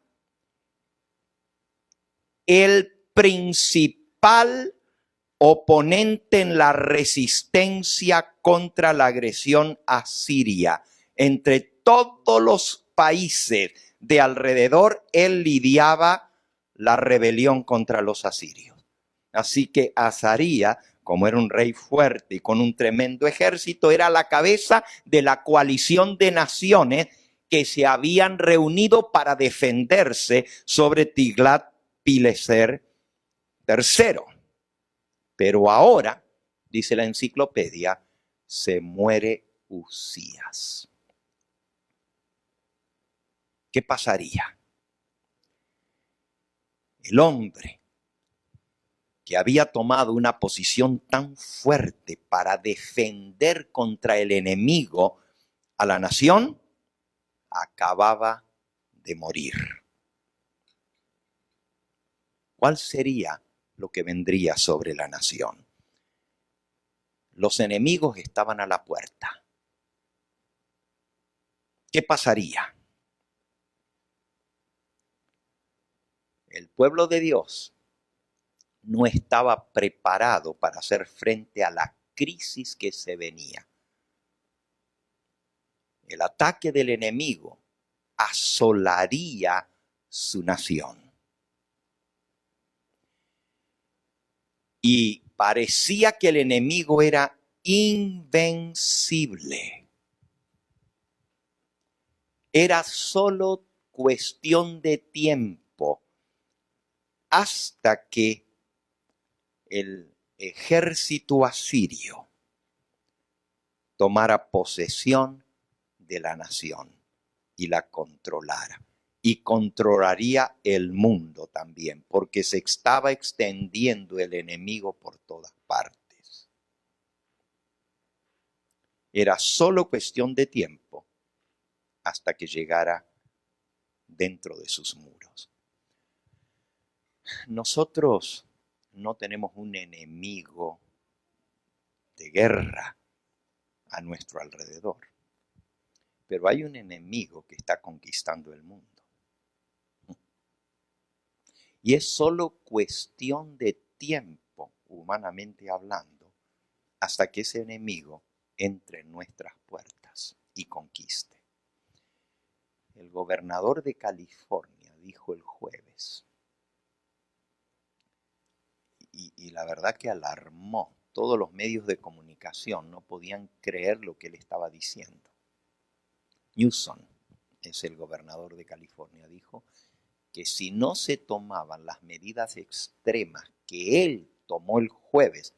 el principal oponente en la resistencia contra la agresión asiria. Entre todos los países de alrededor, él lidiaba la rebelión contra los asirios. Así que Azaría, como era un rey fuerte y con un tremendo ejército, era la cabeza de la coalición de naciones que se habían reunido para defenderse sobre Tiglat-Pileser III. Pero ahora, dice la enciclopedia, se muere Usías. ¿Qué pasaría? El hombre que había tomado una posición tan fuerte para defender contra el enemigo a la nación, acababa de morir. ¿Cuál sería lo que vendría sobre la nación? Los enemigos estaban a la puerta. ¿Qué pasaría? El pueblo de Dios no estaba preparado para hacer frente a la crisis que se venía. El ataque del enemigo asolaría su nación. Y parecía que el enemigo era invencible. Era solo cuestión de tiempo hasta que el ejército asirio tomara posesión de la nación y la controlara. Y controlaría el mundo también, porque se estaba extendiendo el enemigo por todas partes. Era solo cuestión de tiempo hasta que llegara dentro de sus muros. Nosotros no tenemos un enemigo de guerra a nuestro alrededor, pero hay un enemigo que está conquistando el mundo. Y es solo cuestión de tiempo, humanamente hablando, hasta que ese enemigo entre en nuestras puertas y conquiste. El gobernador de California dijo el jueves, y la verdad que alarmó. Todos los medios de comunicación no podían creer lo que él estaba diciendo. Newsom es el gobernador de California, dijo que si no se tomaban las medidas extremas que él tomó el jueves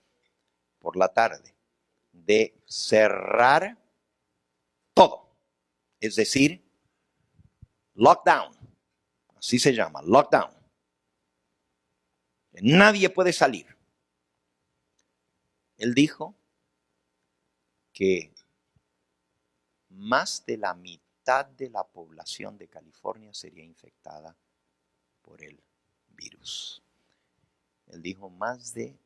por la tarde, de cerrar todo, es decir, lockdown, así se llama, lockdown. Nadie puede salir. Él dijo que más de la mitad de la población de California sería infectada por el virus. Él dijo más de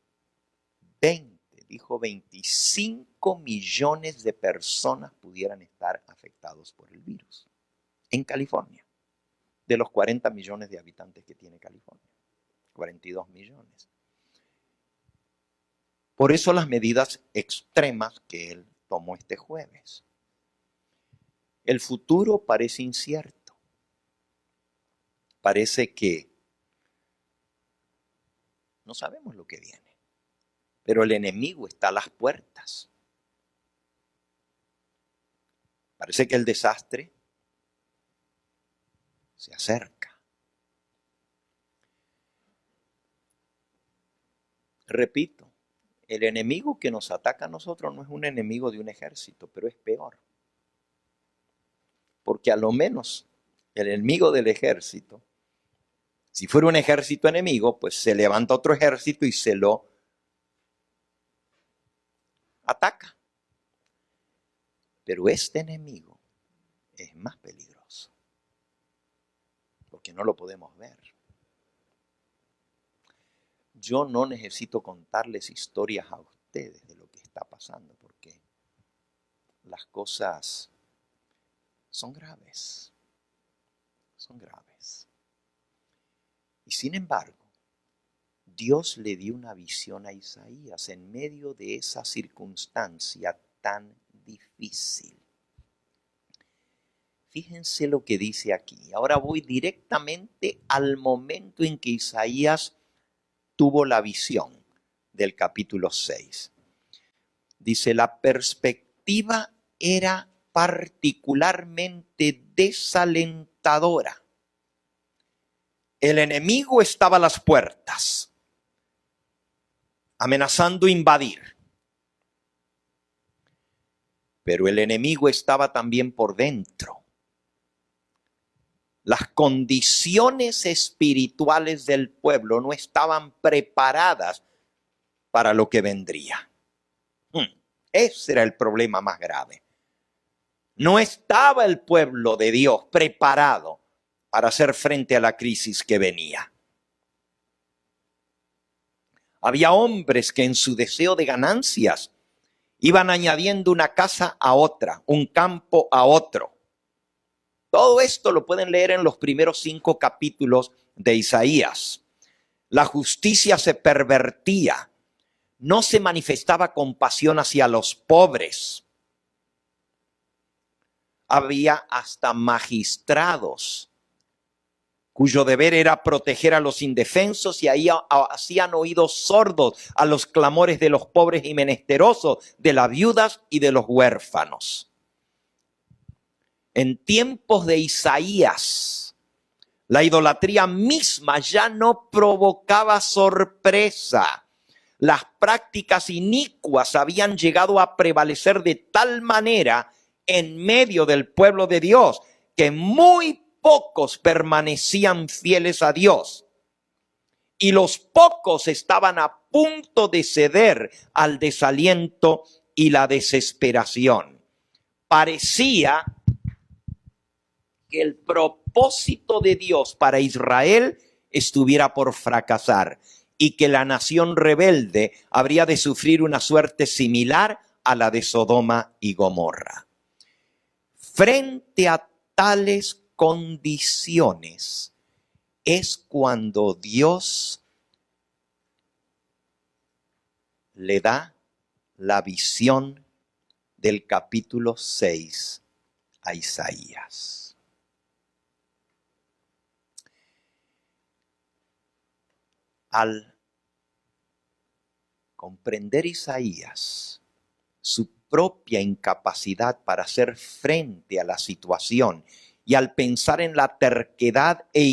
25 millones de personas pudieran estar afectados por el virus en California, de los 40 millones de habitantes que tiene California, 42 millones. Por eso las medidas extremas que él tomó este jueves. El futuro parece incierto. Parece que no sabemos lo que viene, pero el enemigo está a las puertas. Parece que el desastre se acerca. Repito, el enemigo que nos ataca a nosotros no es un enemigo de un ejército, pero es peor. Porque a lo menos el enemigo del ejército, si fuera un ejército enemigo, pues se levanta otro ejército y se lo ataca. Pero este enemigo es más peligroso, porque no lo podemos ver. Yo no necesito contarles historias a ustedes de lo que está pasando, porque las cosas son graves. Son graves. Y sin embargo, Dios le dio una visión a Isaías en medio de esa circunstancia tan difícil. Fíjense lo que dice aquí. Ahora voy directamente al momento en que Isaías tuvo la visión del capítulo 6. Dice, la perspectiva era particularmente desalentadora. El enemigo estaba a las puertas, amenazando invadir. Pero el enemigo estaba también por dentro. Las condiciones espirituales del pueblo no estaban preparadas para lo que vendría. Ese era el problema más grave. No estaba el pueblo de Dios preparado para hacer frente a la crisis que venía. Había hombres que en su deseo de ganancias iban añadiendo una casa a otra, un campo a otro. Todo esto lo pueden leer en los primeros 5 capítulos de Isaías. La justicia se pervertía. No se manifestaba compasión hacia los pobres. Había hasta magistrados cuyo deber era proteger a los indefensos y ahí hacían oídos sordos a los clamores de los pobres y menesterosos, de las viudas y de los huérfanos. En tiempos de Isaías, la idolatría misma ya no provocaba sorpresa. Las prácticas inicuas habían llegado a prevalecer de tal manera en medio del pueblo de Dios que muy pocos permanecían fieles a Dios. Y los pocos estaban a punto de ceder al desaliento y la desesperación. Parecía que el propósito de Dios para Israel estuviera por fracasar y que la nación rebelde habría de sufrir una suerte similar a la de Sodoma y Gomorra. Frente a tales condiciones es cuando Dios le da la visión del capítulo 6 a Isaías. Al comprender Isaías su propia incapacidad para hacer frente a la situación y al pensar en la terquedad e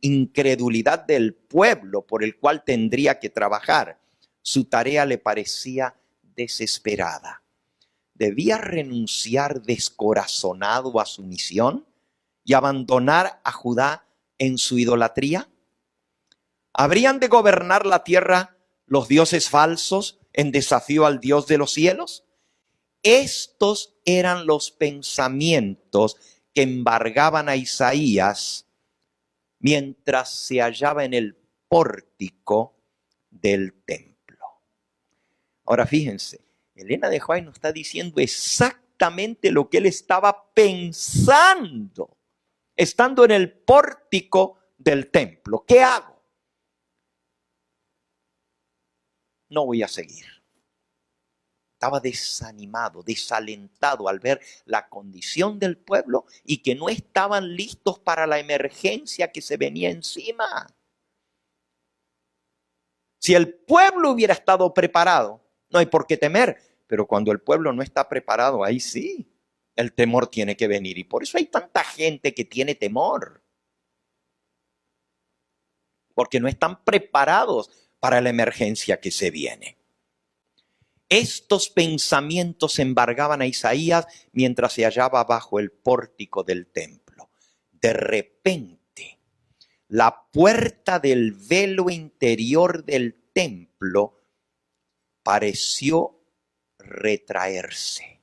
incredulidad del pueblo por el cual tendría que trabajar, su tarea le parecía desesperada. ¿Debía renunciar descorazonado a su misión y abandonar a Judá en su idolatría? ¿Habrían de gobernar la tierra los dioses falsos en desafío al Dios de los cielos? Estos eran los pensamientos que embargaban a Isaías mientras se hallaba en el pórtico del templo. Ahora fíjense, Elena de White nos está diciendo exactamente lo que él estaba pensando, estando en el pórtico del templo. ¿Qué hago? No voy a seguir. Estaba desanimado, desalentado al ver la condición del pueblo y que no estaban listos para la emergencia que se venía encima. Si el pueblo hubiera estado preparado, no hay por qué temer, pero cuando el pueblo no está preparado, ahí sí, el temor tiene que venir. Y por eso hay tanta gente que tiene temor, porque no están preparados para la emergencia que se viene. Estos pensamientos embargaban a Isaías mientras se hallaba bajo el pórtico del templo. De repente, la puerta del velo interior del templo pareció retraerse.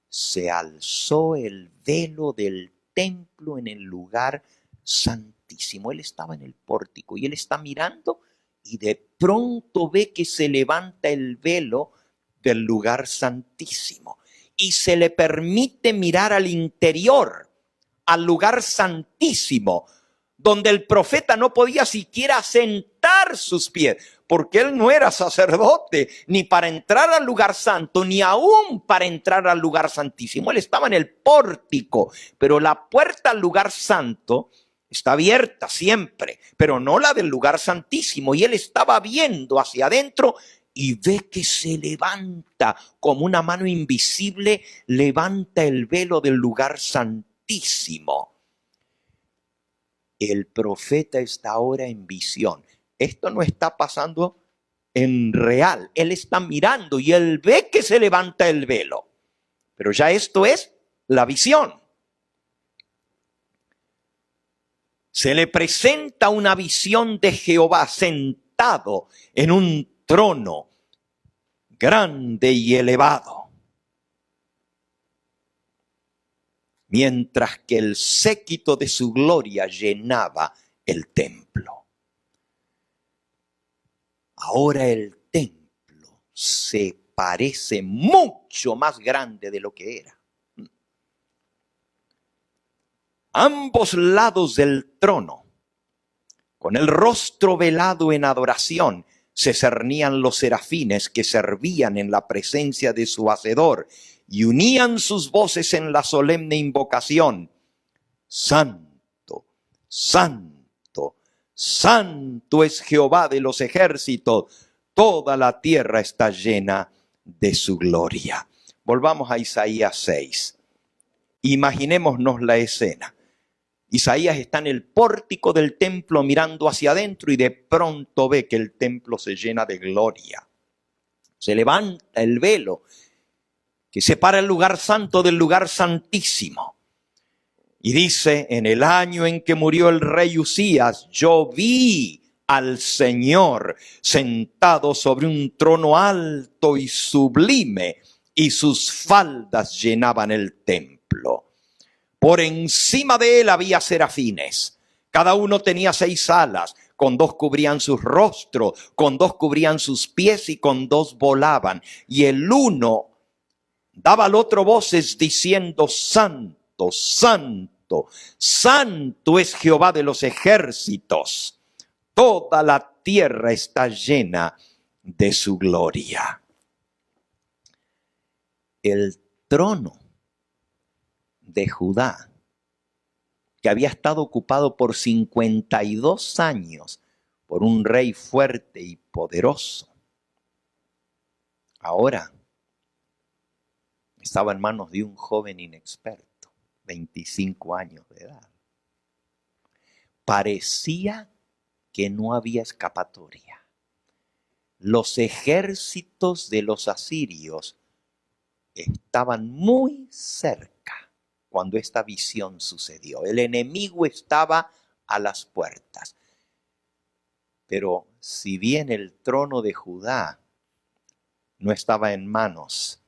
Se alzó el velo del templo en el lugar santísimo. Él estaba en el pórtico y él está mirando y de pronto ve que se levanta el velo del lugar santísimo y se le permite mirar al interior, al lugar santísimo, donde el profeta no podía siquiera sentar sus pies, porque él no era sacerdote, ni para entrar al lugar santo, ni aún para entrar al lugar santísimo. Él estaba en el pórtico, pero la puerta al lugar santo está abierta siempre, pero no la del lugar santísimo. Y él estaba viendo hacia adentro y ve que se levanta como una mano invisible, levanta el velo del lugar santísimo. El profeta está ahora en visión. Esto no está pasando en real. Él está mirando y él ve que se levanta el velo. Pero ya esto es la visión. Se le presenta una visión de Jehová sentado en un trono grande y elevado, mientras que el séquito de su gloria llenaba el templo. Ahora el templo se parece mucho más grande de lo que era. Ambos lados del trono, con el rostro velado en adoración, se cernían los serafines que servían en la presencia de su Hacedor y unían sus voces en la solemne invocación: Santo, Santo, Santo es Jehová de los ejércitos, toda la tierra está llena de su gloria. Volvamos a Isaías 6. Imaginémonos la escena. Isaías está en el pórtico del templo mirando hacia adentro y de pronto ve que el templo se llena de gloria. Se levanta el velo que separa el lugar santo del lugar santísimo. Y dice: en el año en que murió el rey Usías, yo vi al Señor sentado sobre un trono alto y sublime, y sus faldas llenaban el templo. Por encima de él había serafines. Cada uno tenía 6 alas. Con 2 cubrían sus rostros, con 2 cubrían sus pies y con 2 volaban. Y el uno daba al otro voces diciendo: Santo, Santo, Santo es Jehová de los ejércitos. Toda la tierra está llena de su gloria. El trono de Judá, que había estado ocupado por 52 años por un rey fuerte y poderoso, ahora estaba en manos de un joven inexperto, 25 años de edad. Parecía que no había escapatoria. Los ejércitos de los asirios estaban muy cerca cuando esta visión sucedió. El enemigo estaba a las puertas. Pero si bien el trono de Judá no estaba en manos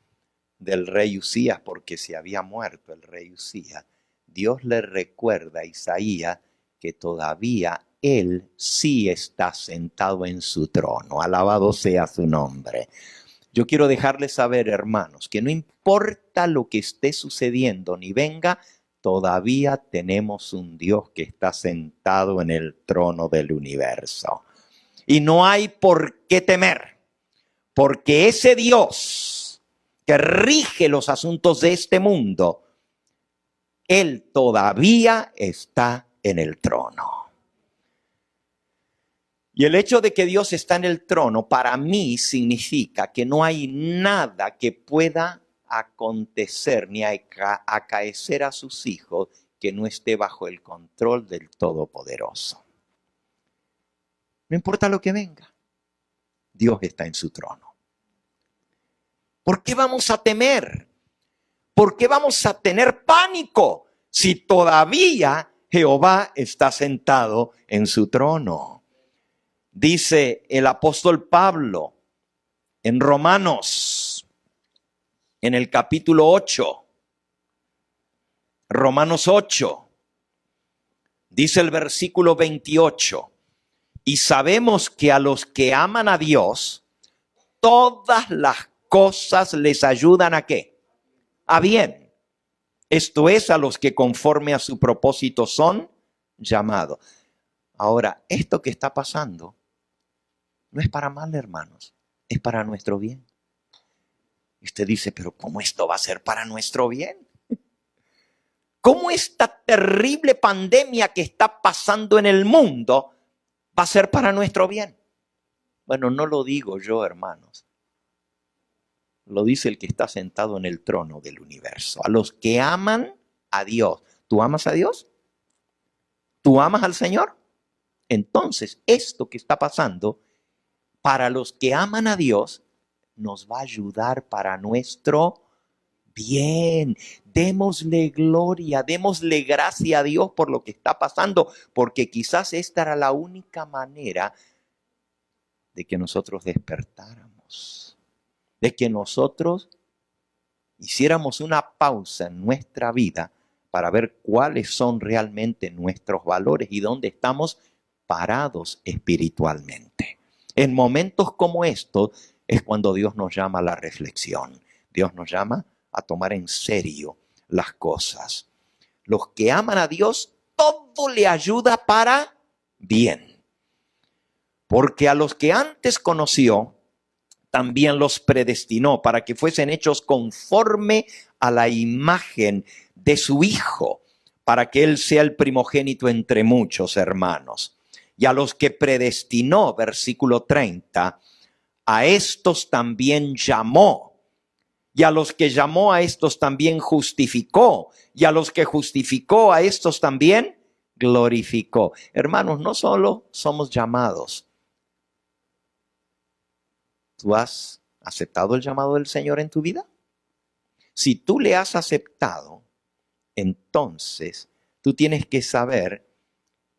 del rey Usías porque se había muerto el rey Usías, Dios le recuerda a Isaías que todavía Él sí está sentado en su trono. Alabado sea su nombre. Yo quiero dejarles saber, hermanos, que no importa lo que esté sucediendo ni venga, todavía tenemos un Dios que está sentado en el trono del universo. Y no hay por qué temer, porque ese Dios que rige los asuntos de este mundo, Él todavía está en el trono. Y el hecho de que Dios está en el trono, para mí significa que no hay nada que pueda acontecer ni acaecer a sus hijos que no esté bajo el control del Todopoderoso. No importa lo que venga, Dios está en su trono. ¿Por qué vamos a temer? ¿Por qué vamos a tener pánico si todavía Jehová está sentado en su trono? Dice el apóstol Pablo en Romanos, en el capítulo 8, Romanos 8, dice el versículo 28, y sabemos que a los que aman a Dios, todas las cosas les ayudan ¿a qué? A bien. Esto es, a los que conforme a su propósito son llamados. Ahora, esto que está pasando no es para mal, hermanos, es para nuestro bien. Y usted dice, pero ¿cómo esto va a ser para nuestro bien? ¿Cómo esta terrible pandemia que está pasando en el mundo va a ser para nuestro bien? Bueno, no lo digo yo, hermanos. Lo dice el que está sentado en el trono del universo. A los que aman a Dios. ¿Tú amas a Dios? ¿Tú amas al Señor? Entonces, esto que está pasando, para los que aman a Dios, nos va a ayudar para nuestro bien. Démosle gloria, démosle gracia a Dios por lo que está pasando, porque quizás esta era la única manera de que nosotros despertáramos, de que nosotros hiciéramos una pausa en nuestra vida para ver cuáles son realmente nuestros valores y dónde estamos parados espiritualmente. En momentos como estos es cuando Dios nos llama a la reflexión. Dios nos llama a tomar en serio las cosas. Los que aman a Dios, todo le ayuda para bien. Porque a los que antes conoció, también los predestinó para que fuesen hechos conforme a la imagen de su Hijo, para que Él sea el primogénito entre muchos hermanos. Y a los que predestinó, versículo 30, a estos también llamó. Y a los que llamó, a estos también justificó. Y a los que justificó, a estos también glorificó. Hermanos, no solo somos llamados. ¿Tú has aceptado el llamado del Señor en tu vida? Si tú le has aceptado, entonces tú tienes que saber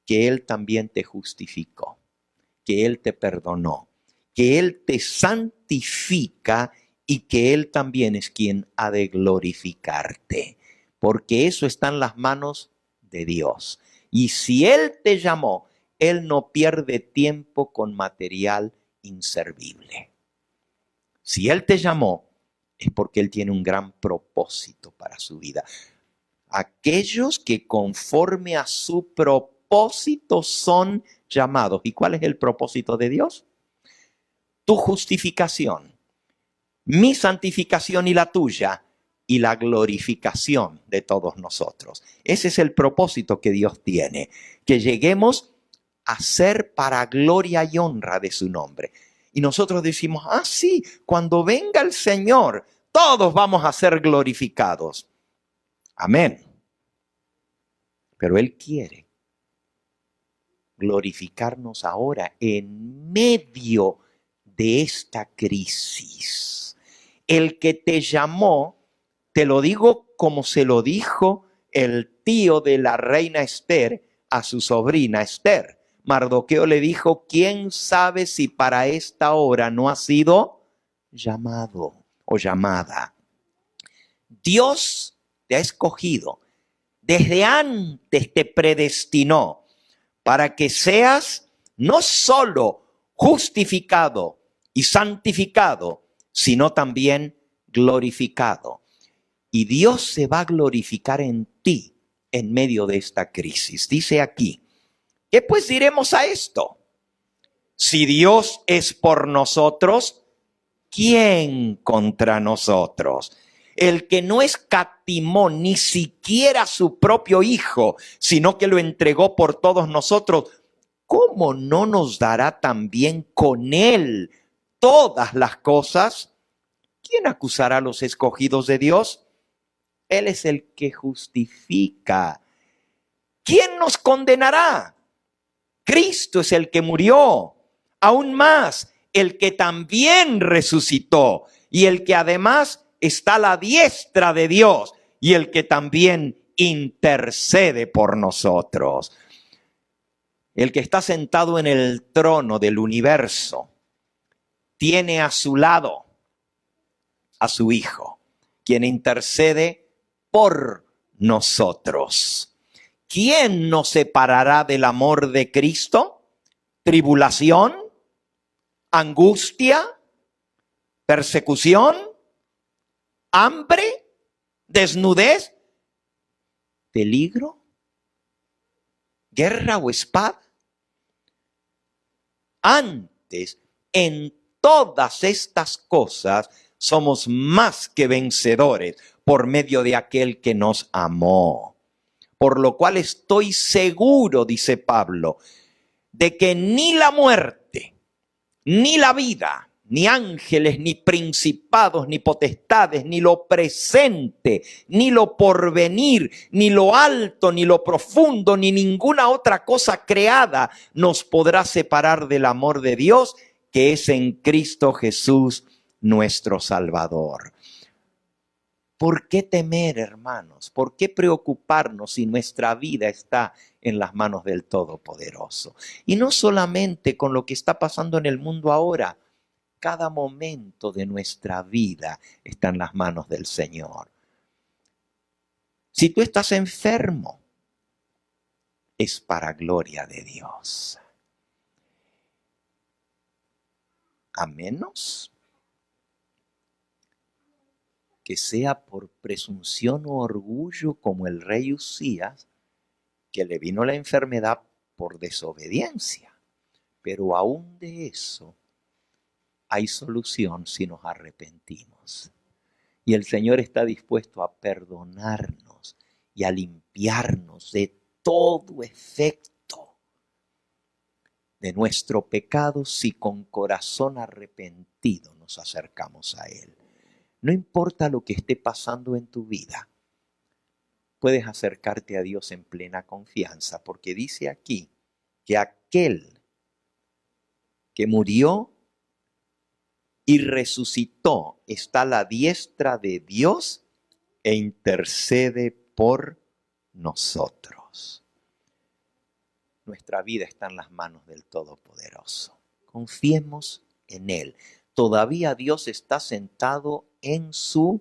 que Él también te justificó, que Él te perdonó, que Él te santifica y que Él también es quien ha de glorificarte, porque eso está en las manos de Dios. Y si Él te llamó, Él no pierde tiempo con material inservible. Si Él te llamó, es porque Él tiene un gran propósito para su vida. Aquellos que conforme a su propósito son llamados. ¿Y cuál es el propósito de Dios? Tu justificación, mi santificación y la tuya, y la glorificación de todos nosotros. Ese es el propósito que Dios tiene, que lleguemos a ser para gloria y honra de su nombre. Y nosotros decimos, sí, cuando venga el Señor, todos vamos a ser glorificados. Amén. Pero Él quiere glorificarnos ahora en medio de esta crisis. El que te llamó, te lo digo como se lo dijo el tío de la reina Esther a su sobrina Esther. Mardoqueo le dijo, ¿quién sabe si para esta hora no ha sido llamado o llamada? Dios te ha escogido. Desde antes te predestinó para que seas no solo justificado y santificado, sino también glorificado. Y Dios se va a glorificar en ti en medio de esta crisis. Dice aquí, ¿qué pues diremos a esto? Si Dios es por nosotros, ¿quién contra nosotros? El que no escatimó ni siquiera a su propio Hijo, sino que lo entregó por todos nosotros, ¿cómo no nos dará también con Él todas las cosas? ¿Quién acusará a los escogidos de Dios? Él es el que justifica. ¿Quién nos condenará? Cristo es el que murió. Aún más, el que también resucitó y el que además está a la diestra de Dios y el que también intercede por nosotros. El que está sentado en el trono del universo tiene a su lado a su Hijo, quien intercede por nosotros. ¿Quién nos separará del amor de Cristo? ¿Tribulación? ¿Angustia? ¿Persecución? ¿Hambre? ¿Desnudez? ¿Peligro? ¿Guerra o espada? Antes, en todas estas cosas, somos más que vencedores por medio de aquel que nos amó. Por lo cual estoy seguro, dice Pablo, de que ni la muerte, ni la vida, ni ángeles, ni principados, ni potestades, ni lo presente, ni lo porvenir, ni lo alto, ni lo profundo, ni ninguna otra cosa creada nos podrá separar del amor de Dios que es en Cristo Jesús, nuestro Salvador. ¿Por qué temer, hermanos? ¿Por qué preocuparnos si nuestra vida está en las manos del Todopoderoso? Y no solamente con lo que está pasando en el mundo ahora, cada momento de nuestra vida está en las manos del Señor. Si tú estás enfermo, es para gloria de Dios. A menos que sea por presunción o orgullo como el rey Usías, que le vino la enfermedad por desobediencia. Pero aún de eso hay solución si nos arrepentimos. Y el Señor está dispuesto a perdonarnos y a limpiarnos de todo efecto de nuestro pecado si con corazón arrepentido nos acercamos a Él. No importa lo que esté pasando en tu vida, puedes acercarte a Dios en plena confianza, porque dice aquí que aquel que murió y resucitó está a la diestra de Dios e intercede por nosotros. Nuestra vida está en las manos del Todopoderoso. Confiemos en Él. Todavía Dios está sentado en su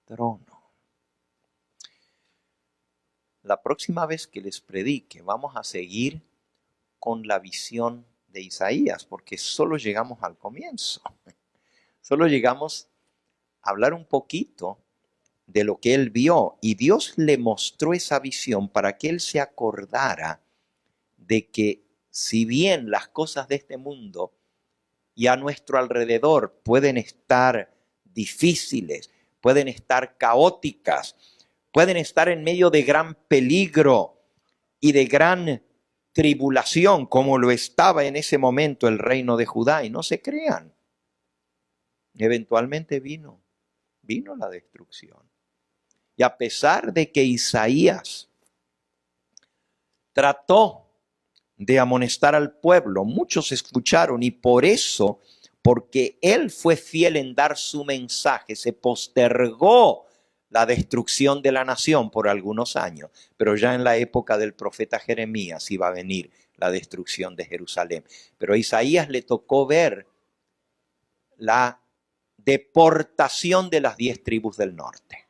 trono. La próxima vez que les predique, vamos a seguir con la visión de Isaías, porque solo llegamos al comienzo. Solo llegamos a hablar un poquito de lo que él vio, y Dios le mostró esa visión para que él se acordara de que si bien las cosas de este mundo y a nuestro alrededor pueden estar difíciles, pueden estar caóticas, pueden estar en medio de gran peligro y de gran tribulación, como lo estaba en ese momento el reino de Judá, y no se crean. Eventualmente vino la destrucción. Y a pesar de que Isaías trató de amonestar al pueblo, muchos escucharon, y por eso, porque él fue fiel en dar su mensaje, se postergó la destrucción de la nación por algunos años, pero ya en la época del profeta Jeremías iba a venir la destrucción de Jerusalén. Pero a Isaías le tocó ver la deportación de las 10 tribus del norte.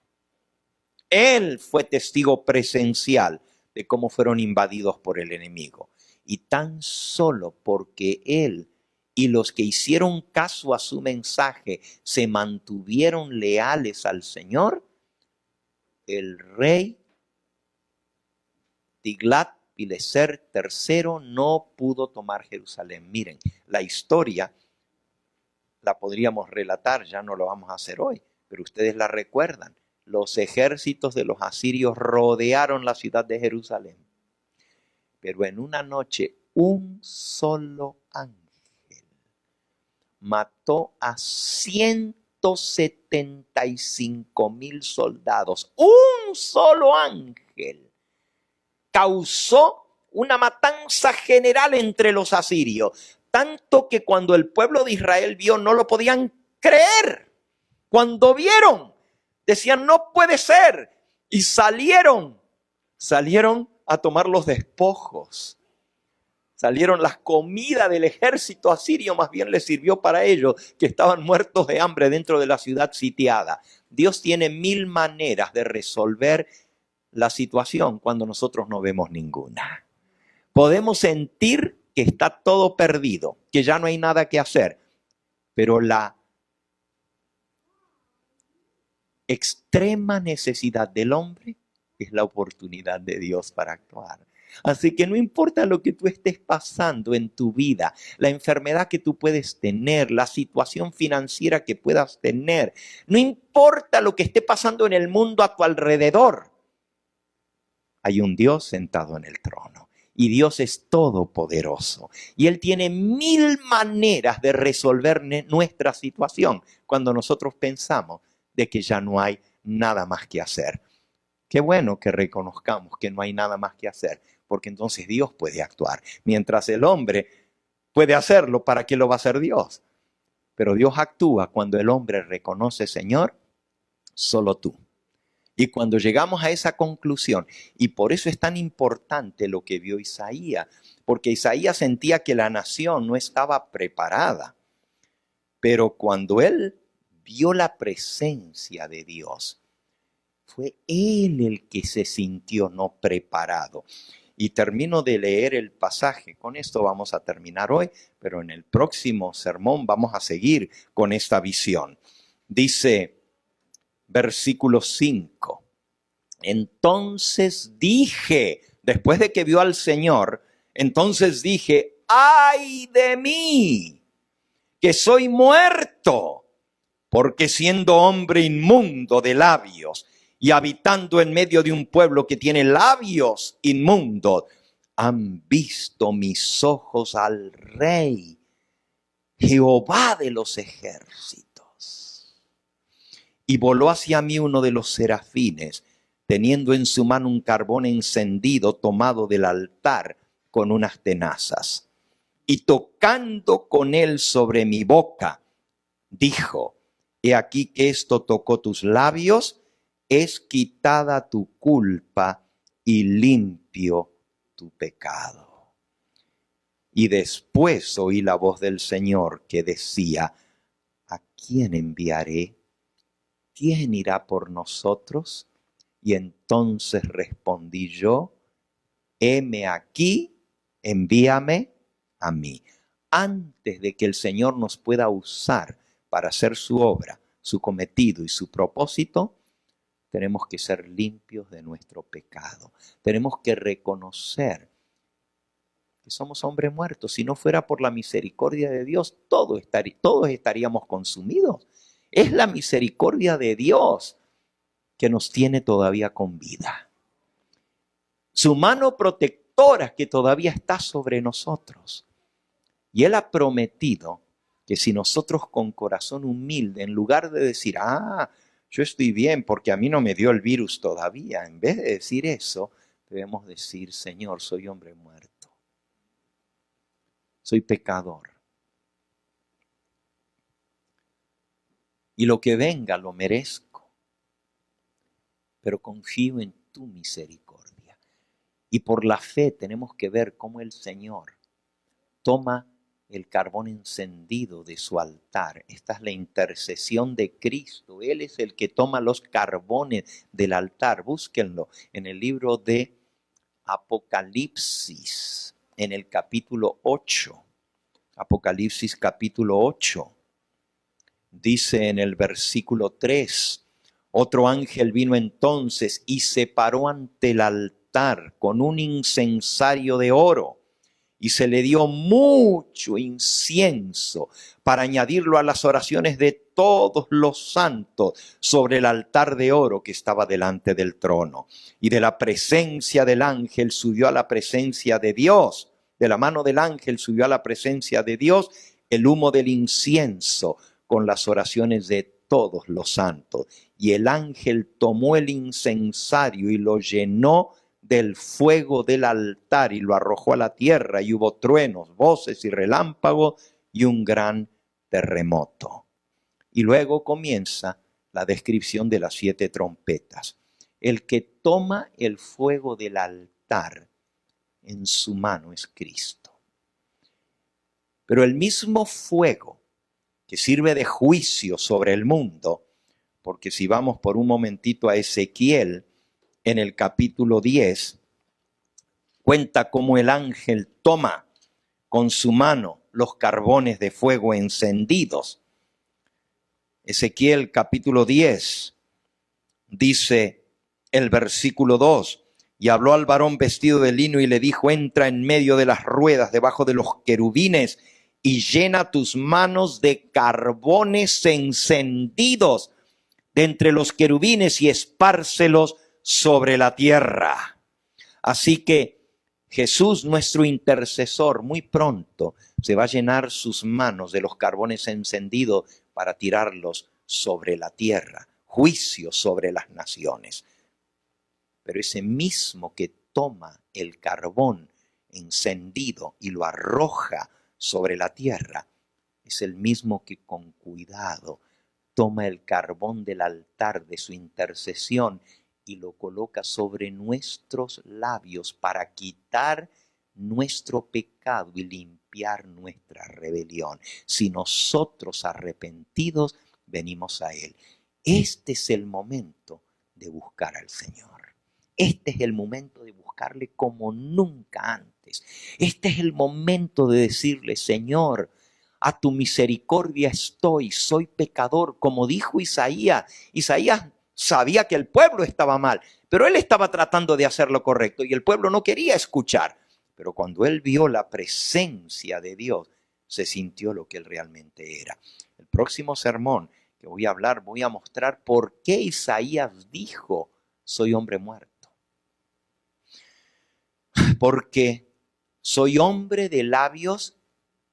Él fue testigo presencial de cómo fueron invadidos por el enemigo. y tan solo porque él y los que hicieron caso a su mensaje se mantuvieron leales al Señor, el rey Tiglat-Pileser III no pudo tomar Jerusalén. Miren, la historia la podríamos relatar, ya no lo vamos a hacer hoy, pero ustedes la recuerdan. Los ejércitos de los asirios rodearon la ciudad de Jerusalén. Pero en una noche, un solo ángel mató a 175,000 soldados. Un solo ángel causó una matanza general entre los asirios. Tanto que cuando el pueblo de Israel vio, no lo podían creer. Cuando vieron, decían, no puede ser. Y salieron a tomar los despojos. Salieron las comidas del ejército asirio, más bien les sirvió para ellos, que estaban muertos de hambre dentro de la ciudad sitiada. Dios tiene 1000 maneras de resolver la situación cuando nosotros no vemos ninguna. Podemos sentir que está todo perdido, que ya no hay nada que hacer, pero la extrema necesidad del hombre es la oportunidad de Dios para actuar. Así que no importa lo que tú estés pasando en tu vida, la enfermedad que tú puedes tener, la situación financiera que puedas tener, no importa lo que esté pasando en el mundo a tu alrededor, hay un Dios sentado en el trono. Y Dios es todopoderoso. Y Él tiene 1000 maneras de resolver nuestra situación cuando nosotros pensamos de que ya no hay nada más que hacer. Qué bueno que reconozcamos que no hay nada más que hacer, porque entonces Dios puede actuar. Mientras el hombre puede hacerlo, ¿para qué lo va a hacer Dios? Pero Dios actúa cuando el hombre reconoce, Señor, solo tú. Y cuando llegamos a esa conclusión, y por eso es tan importante lo que vio Isaías, porque Isaías sentía que la nación no estaba preparada. Pero cuando él vio la presencia de Dios, fue él el que se sintió no preparado. Y termino de leer el pasaje. Con esto vamos a terminar hoy, pero en el próximo sermón vamos a seguir con esta visión. Dice, versículo 5. Entonces dije, después de que vio al Señor, entonces dije, ¡ay de mí, que soy muerto! Porque siendo hombre inmundo de labios y habitando en medio de un pueblo que tiene labios inmundos, han visto mis ojos al Rey, Jehová de los ejércitos. Y voló hacia mí uno de los serafines, teniendo en su mano un carbón encendido tomado del altar con unas tenazas. Y tocando con él sobre mi boca, dijo, he aquí que esto tocó tus labios, es quitada tu culpa y limpio tu pecado. Y después oí la voz del Señor que decía, ¿a quién enviaré? ¿Quién irá por nosotros? Y entonces respondí yo, heme aquí, envíame a mí. Antes de que el Señor nos pueda usar para hacer su obra, su cometido y su propósito, tenemos que ser limpios de nuestro pecado. Tenemos que reconocer que somos hombres muertos. Si no fuera por la misericordia de Dios, todos estaríamos consumidos. Es la misericordia de Dios que nos tiene todavía con vida. Su mano protectora que todavía está sobre nosotros. Y Él ha prometido que si nosotros con corazón humilde, en lugar de decir, yo estoy bien porque a mí no me dio el virus todavía, en vez de decir eso, debemos decir, Señor, soy hombre muerto. Soy pecador. Y lo que venga lo merezco. Pero confío en tu misericordia. Y por la fe tenemos que ver cómo el Señor toma el carbón encendido de su altar. Esta es la intercesión de Cristo. Él es el que toma los carbones del altar. Búsquenlo en el libro de Apocalipsis, en el capítulo 8, Apocalipsis capítulo 8, dice en el versículo 3, otro ángel vino entonces y se paró ante el altar con un incensario de oro, y se le dio mucho incienso para añadirlo a las oraciones de todos los santos sobre el altar de oro que estaba delante del trono. Y de la presencia del ángel subió a la presencia de Dios, de la mano del ángel subió a la presencia de Dios el humo del incienso con las oraciones de todos los santos. Y el ángel tomó el incensario y lo llenó del fuego del altar y lo arrojó a la tierra, y hubo truenos, voces y relámpagos y un gran terremoto. Y luego comienza la descripción de las 7 trompetas. El que toma el fuego del altar en su mano es Cristo. Pero el mismo fuego que sirve de juicio sobre el mundo, porque si vamos por un momentito a Ezequiel, en el capítulo 10, cuenta cómo el ángel toma con su mano los carbones de fuego encendidos. Ezequiel capítulo 10, dice el versículo 2, y habló al varón vestido de lino y le dijo, entra en medio de las ruedas debajo de los querubines y llena tus manos de carbones encendidos de entre los querubines y espárcelos sobre la tierra. Así que Jesús, nuestro intercesor, muy pronto se va a llenar sus manos de los carbones encendidos para tirarlos sobre la tierra, juicio sobre las naciones. Pero ese mismo que toma el carbón encendido y lo arroja sobre la tierra, es el mismo que con cuidado toma el carbón del altar de su intercesión y lo coloca sobre nuestros labios para quitar nuestro pecado y limpiar nuestra rebelión. Si nosotros arrepentidos venimos a Él. Este es el momento de buscar al Señor. Este es el momento de buscarle como nunca antes. Este es el momento de decirle, Señor, a tu misericordia estoy, soy pecador, como dijo Isaías. Isaías sabía que el pueblo estaba mal, pero él estaba tratando de hacer lo correcto y el pueblo no quería escuchar. Pero cuando él vio la presencia de Dios, se sintió lo que él realmente era. El próximo sermón que voy a hablar, voy a mostrar por qué Isaías dijo, soy hombre muerto. Porque soy hombre de labios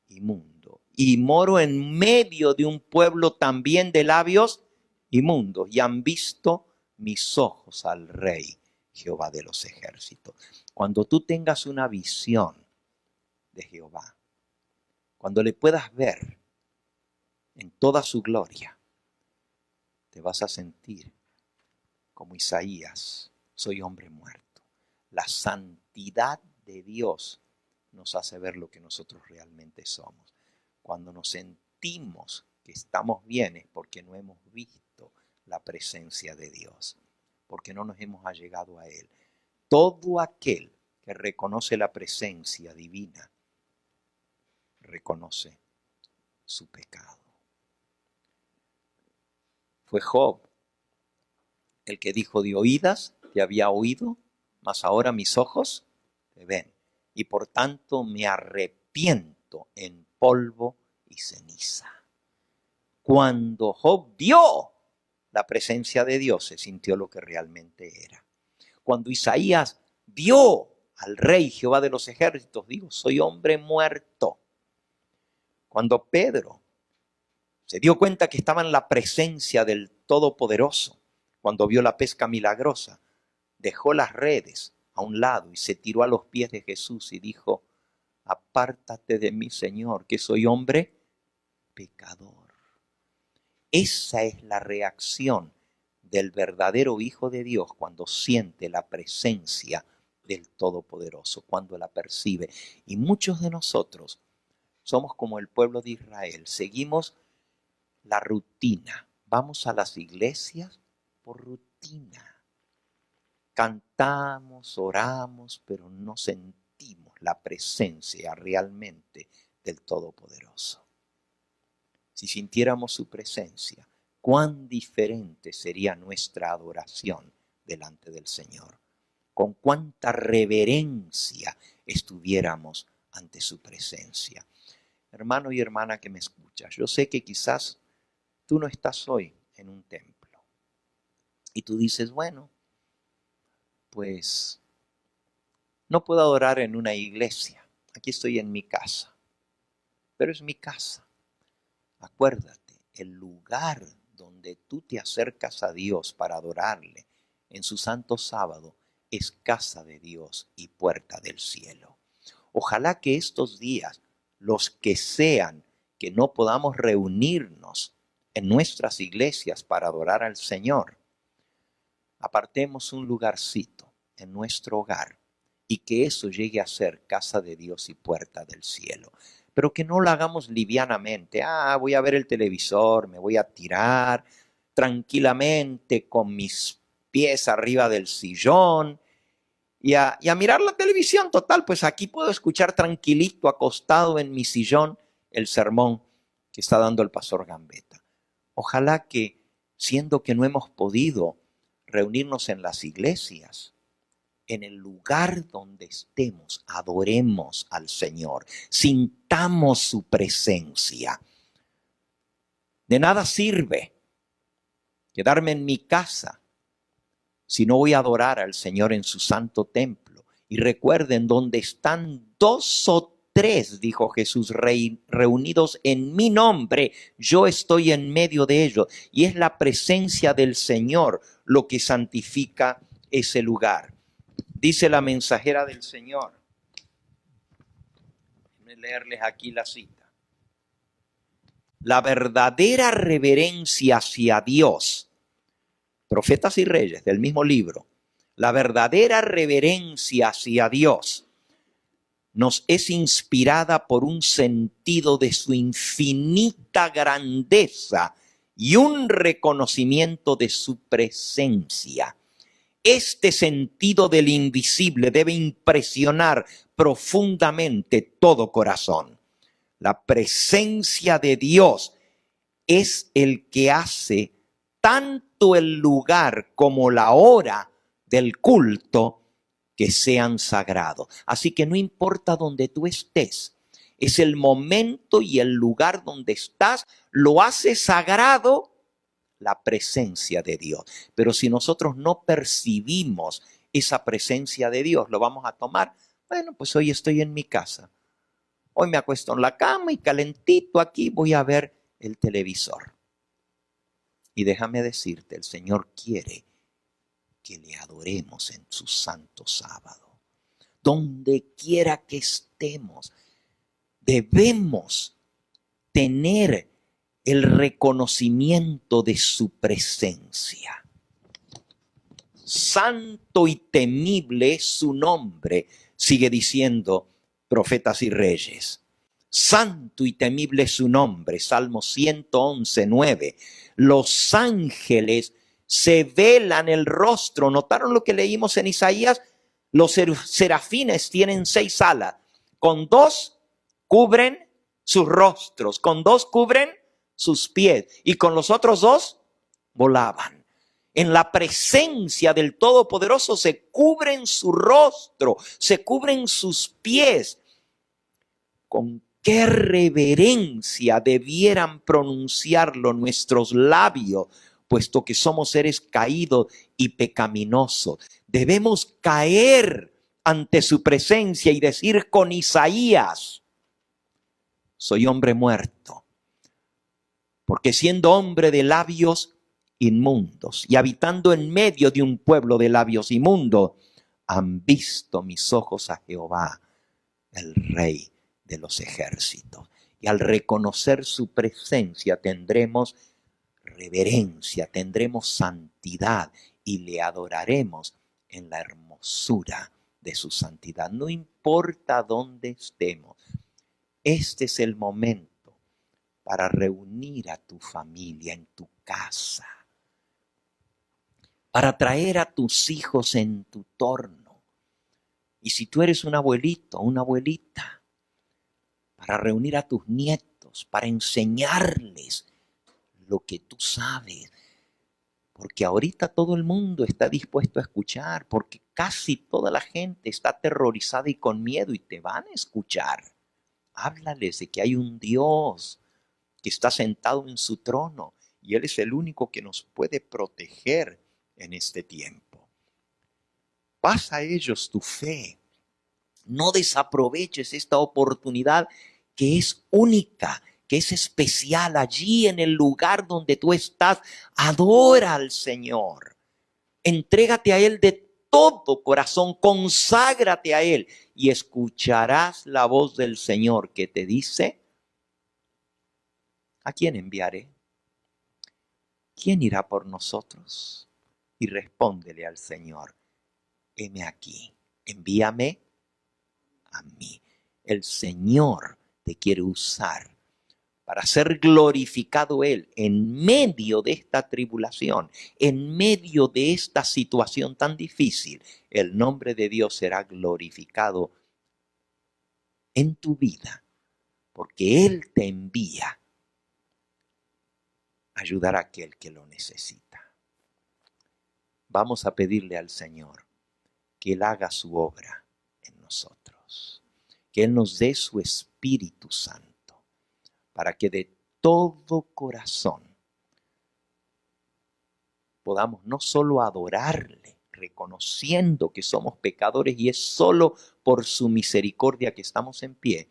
inmundos y moro en medio de un pueblo también de labios inmundos, y han visto mis ojos al Rey, Jehová de los ejércitos. Cuando tú tengas una visión de Jehová, cuando le puedas ver en toda su gloria, te vas a sentir como Isaías, soy hombre muerto. La santidad de Dios nos hace ver lo que nosotros realmente somos. Cuando nos sentimos que estamos bien es porque no hemos visto la presencia de Dios, porque no nos hemos allegado a Él. Todo aquel que reconoce la presencia divina, reconoce su pecado. Fue Job el que dijo, de oídas te había oído, mas ahora mis ojos te ven, y por tanto me arrepiento en polvo y ceniza. Cuando Job vio la presencia de Dios, se sintió lo que realmente era. Cuando Isaías vio al Rey Jehová de los ejércitos, dijo, soy hombre muerto. Cuando Pedro se dio cuenta que estaba en la presencia del Todopoderoso, cuando vio la pesca milagrosa, dejó las redes a un lado y se tiró a los pies de Jesús y dijo, apártate de mí, Señor, que soy hombre pecador. Esa es la reacción del verdadero Hijo de Dios cuando siente la presencia del Todopoderoso, cuando la percibe. Y muchos de nosotros somos como el pueblo de Israel, seguimos la rutina, vamos a las iglesias por rutina. Cantamos, oramos, pero no sentimos la presencia realmente del Todopoderoso. Si sintiéramos su presencia, cuán diferente sería nuestra adoración delante del Señor. Con cuánta reverencia estuviéramos ante su presencia. Hermano y hermana que me escuchas, yo sé que quizás tú no estás hoy en un templo. Y tú dices, bueno, pues no puedo adorar en una iglesia. Aquí estoy en mi casa. Pero es mi casa. Acuérdate, el lugar donde tú te acercas a Dios para adorarle en su santo sábado es casa de Dios y puerta del cielo. Ojalá que estos días, los que sean que no podamos reunirnos en nuestras iglesias para adorar al Señor, apartemos un lugarcito en nuestro hogar y que eso llegue a ser casa de Dios y puerta del cielo. Pero que no lo hagamos livianamente. Voy a ver el televisor, me voy a tirar tranquilamente con mis pies arriba del sillón y a mirar la televisión. Total, pues aquí puedo escuchar tranquilito, acostado en mi sillón, el sermón que está dando el pastor Gambetta. Ojalá que, siendo que no hemos podido reunirnos en las iglesias, en el lugar donde estemos, adoremos al Señor, sintamos su presencia. De nada sirve quedarme en mi casa si no voy a adorar al Señor en su santo templo. Y recuerden, donde están 2 o 3, dijo Jesús, reunidos en mi nombre, yo estoy en medio de ellos. Y es la presencia del Señor lo que santifica ese lugar. Dice la mensajera del Señor. Voy a leerles aquí la cita. La verdadera reverencia hacia Dios, Profetas y Reyes, del mismo libro, la verdadera reverencia hacia Dios nos es inspirada por un sentido de su infinita grandeza y un reconocimiento de su presencia. Este sentido del invisible debe impresionar profundamente todo corazón. La presencia de Dios es el que hace tanto el lugar como la hora del culto que sean sagrados. Así que no importa donde tú estés, es el momento y el lugar donde estás, lo hace sagrado la presencia de Dios. Pero si nosotros no percibimos esa presencia de Dios, lo vamos a tomar. Bueno, pues hoy estoy en mi casa. Hoy me acuesto en la cama y calentito aquí voy a ver el televisor. Y déjame decirte, el Señor quiere que le adoremos en su santo sábado. Donde quiera que estemos, debemos tener el reconocimiento de su presencia. Santo y temible es su nombre, sigue diciendo Profetas y Reyes. Santo y temible es su nombre, Salmo 111, 9. Los ángeles se velan el rostro. ¿Notaron lo que leímos en Isaías? Los serafines tienen 6 alas. Con 2 cubren sus rostros, con 2 cubren sus pies y con los otros 2 volaban. En la presencia del Todopoderoso se cubren su rostro, se cubren sus pies. Con qué reverencia debieran pronunciarlo nuestros labios, puesto que somos seres caídos y pecaminosos. Debemos caer ante su presencia y decir con Isaías: soy hombre muerto, porque siendo hombre de labios inmundos y habitando en medio de un pueblo de labios inmundos, han visto mis ojos a Jehová, el Rey de los ejércitos. Y al reconocer su presencia tendremos reverencia, tendremos santidad y le adoraremos en la hermosura de su santidad. No importa dónde estemos, este es el momento para reunir a tu familia en tu casa, para traer a tus hijos en tu torno, Y si tú eres un abuelito, una abuelita, para reunir a tus nietos, para enseñarles lo que tú sabes. Porque ahorita todo el mundo está dispuesto a escuchar, porque casi toda la gente está aterrorizada y con miedo y te van a escuchar. Háblales de que hay un Dios que está sentado en su trono y Él es el único que nos puede proteger en este tiempo. Pasa a ellos tu fe. No desaproveches esta oportunidad que es única, que es especial allí en el lugar donde tú estás. Adora al Señor. Entrégate a Él de todo corazón, conságrate a Él y escucharás la voz del Señor que te dice: ¿a quién enviaré? ¿Quién irá por nosotros? Y respóndele al Señor: heme aquí, envíame a mí. El Señor te quiere usar para ser glorificado Él en medio de esta tribulación, en medio de esta situación tan difícil. El nombre de Dios será glorificado en tu vida, porque Él te envía a ayudar a aquel que lo necesita. Vamos a pedirle al Señor que Él haga su obra en nosotros, que Él nos dé su Espíritu Santo, para que de todo corazón podamos no solo adorarle, reconociendo que somos pecadores y es solo por su misericordia que estamos en pie,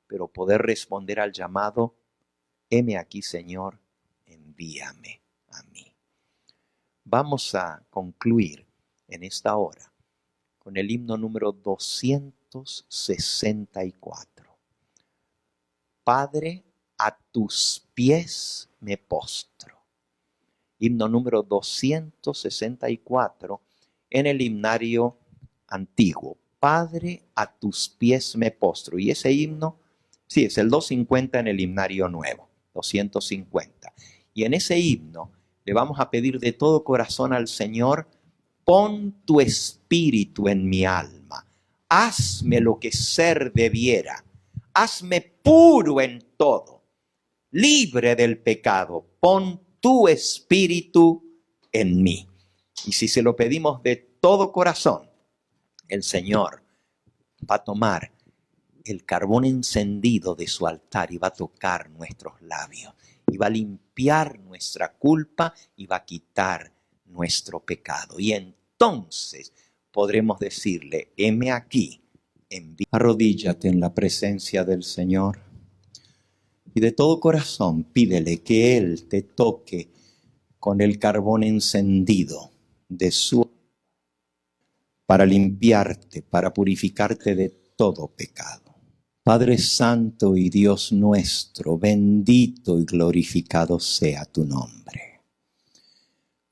pero poder responder al llamado: heme aquí, Señor, envíame a mí. Vamos a concluir en esta hora con el himno número 264. Padre, a tus pies me postro. Himno número 264 en el himnario antiguo. Padre, a tus pies me postro. Y ese himno, sí, es el 250 en el himnario nuevo, 250. Y en ese himno le vamos a pedir de todo corazón al Señor: pon tu espíritu en mi alma, hazme lo que ser debiera, hazme puro en todo, libre del pecado, pon tu espíritu en mí. Y si se lo pedimos de todo corazón, el Señor va a tomar el carbón encendido de su altar y va a tocar nuestros labios, y va a limpiar nuestra culpa y va a quitar nuestro pecado. Y entonces podremos decirle: heme aquí, arrodíllate en la presencia del Señor y de todo corazón pídele que Él te toque con el carbón encendido de su, para limpiarte, para purificarte de todo pecado. Padre Santo y Dios nuestro, bendito y glorificado sea tu nombre.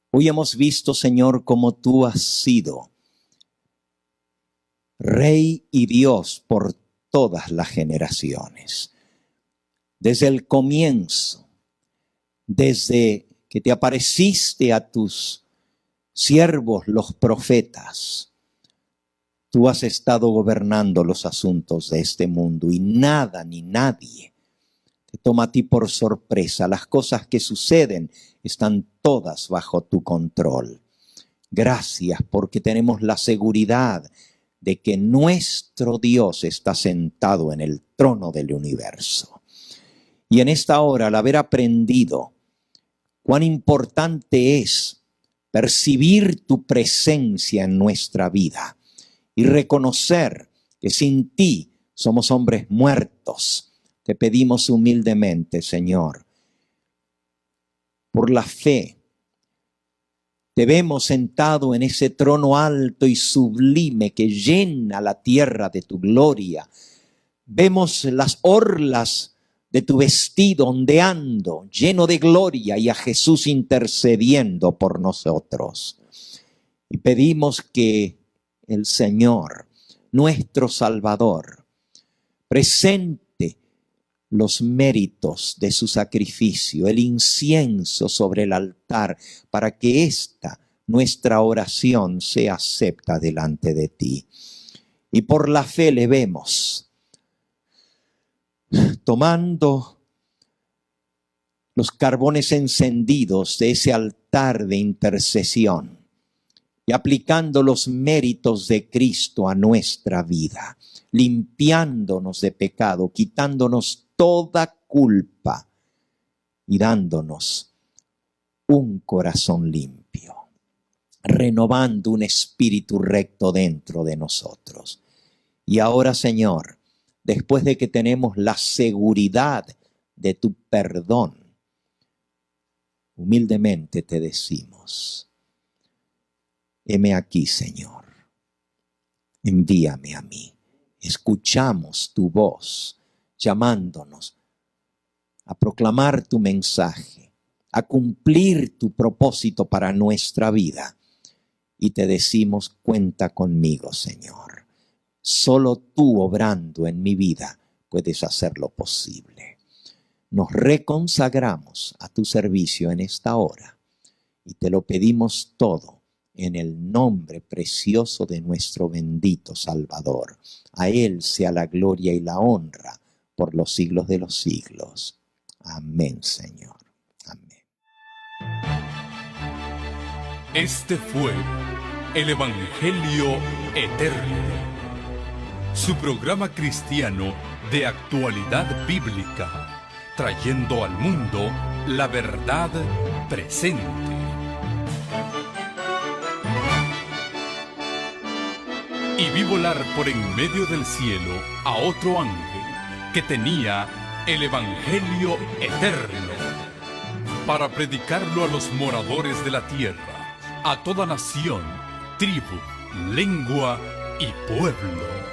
Hoy hemos visto, Señor, cómo tú has sido Rey y Dios por todas las generaciones. Desde el comienzo, desde que te apareciste a tus siervos, los profetas, tú has estado gobernando los asuntos de este mundo y nada ni nadie te toma a ti por sorpresa. Las cosas que suceden están todas bajo tu control. Gracias, porque tenemos la seguridad de que nuestro Dios está sentado en el trono del universo. Y en esta hora, al haber aprendido cuán importante es percibir tu presencia en nuestra vida y reconocer que sin ti somos hombres muertos, te pedimos humildemente, Señor, por la fe. Te vemos sentado en ese trono alto y sublime que llena la tierra de tu gloria. Vemos las orlas de tu vestido ondeando, lleno de gloria, y a Jesús intercediendo por nosotros. Y pedimos que el Señor, nuestro Salvador, presente los méritos de su sacrificio, el incienso sobre el altar, para que esta, nuestra oración, sea acepta delante de ti. Y por la fe le vemos tomando los carbones encendidos de ese altar de intercesión y aplicando los méritos de Cristo a nuestra vida, limpiándonos de pecado, quitándonos toda culpa y dándonos un corazón limpio, renovando un espíritu recto dentro de nosotros. Y ahora, Señor, después de que tenemos la seguridad de tu perdón, humildemente te decimos: heme aquí, Señor, envíame a mí. Escuchamos tu voz llamándonos a proclamar tu mensaje, a cumplir tu propósito para nuestra vida. Y te decimos: cuenta conmigo, Señor. Solo tú, obrando en mi vida, puedes hacer lo posible. Nos reconsagramos a tu servicio en esta hora y te lo pedimos todo en el nombre precioso de nuestro bendito Salvador. A Él sea la gloria y la honra por los siglos de los siglos. Amén, Señor. Amén. Este fue el Evangelio Eterno, su programa cristiano de actualidad bíblica, trayendo al mundo la verdad presente. Y vi volar por en medio del cielo a otro ángel que tenía el Evangelio Eterno, para predicarlo a los moradores de la tierra, a toda nación, tribu, lengua y pueblo.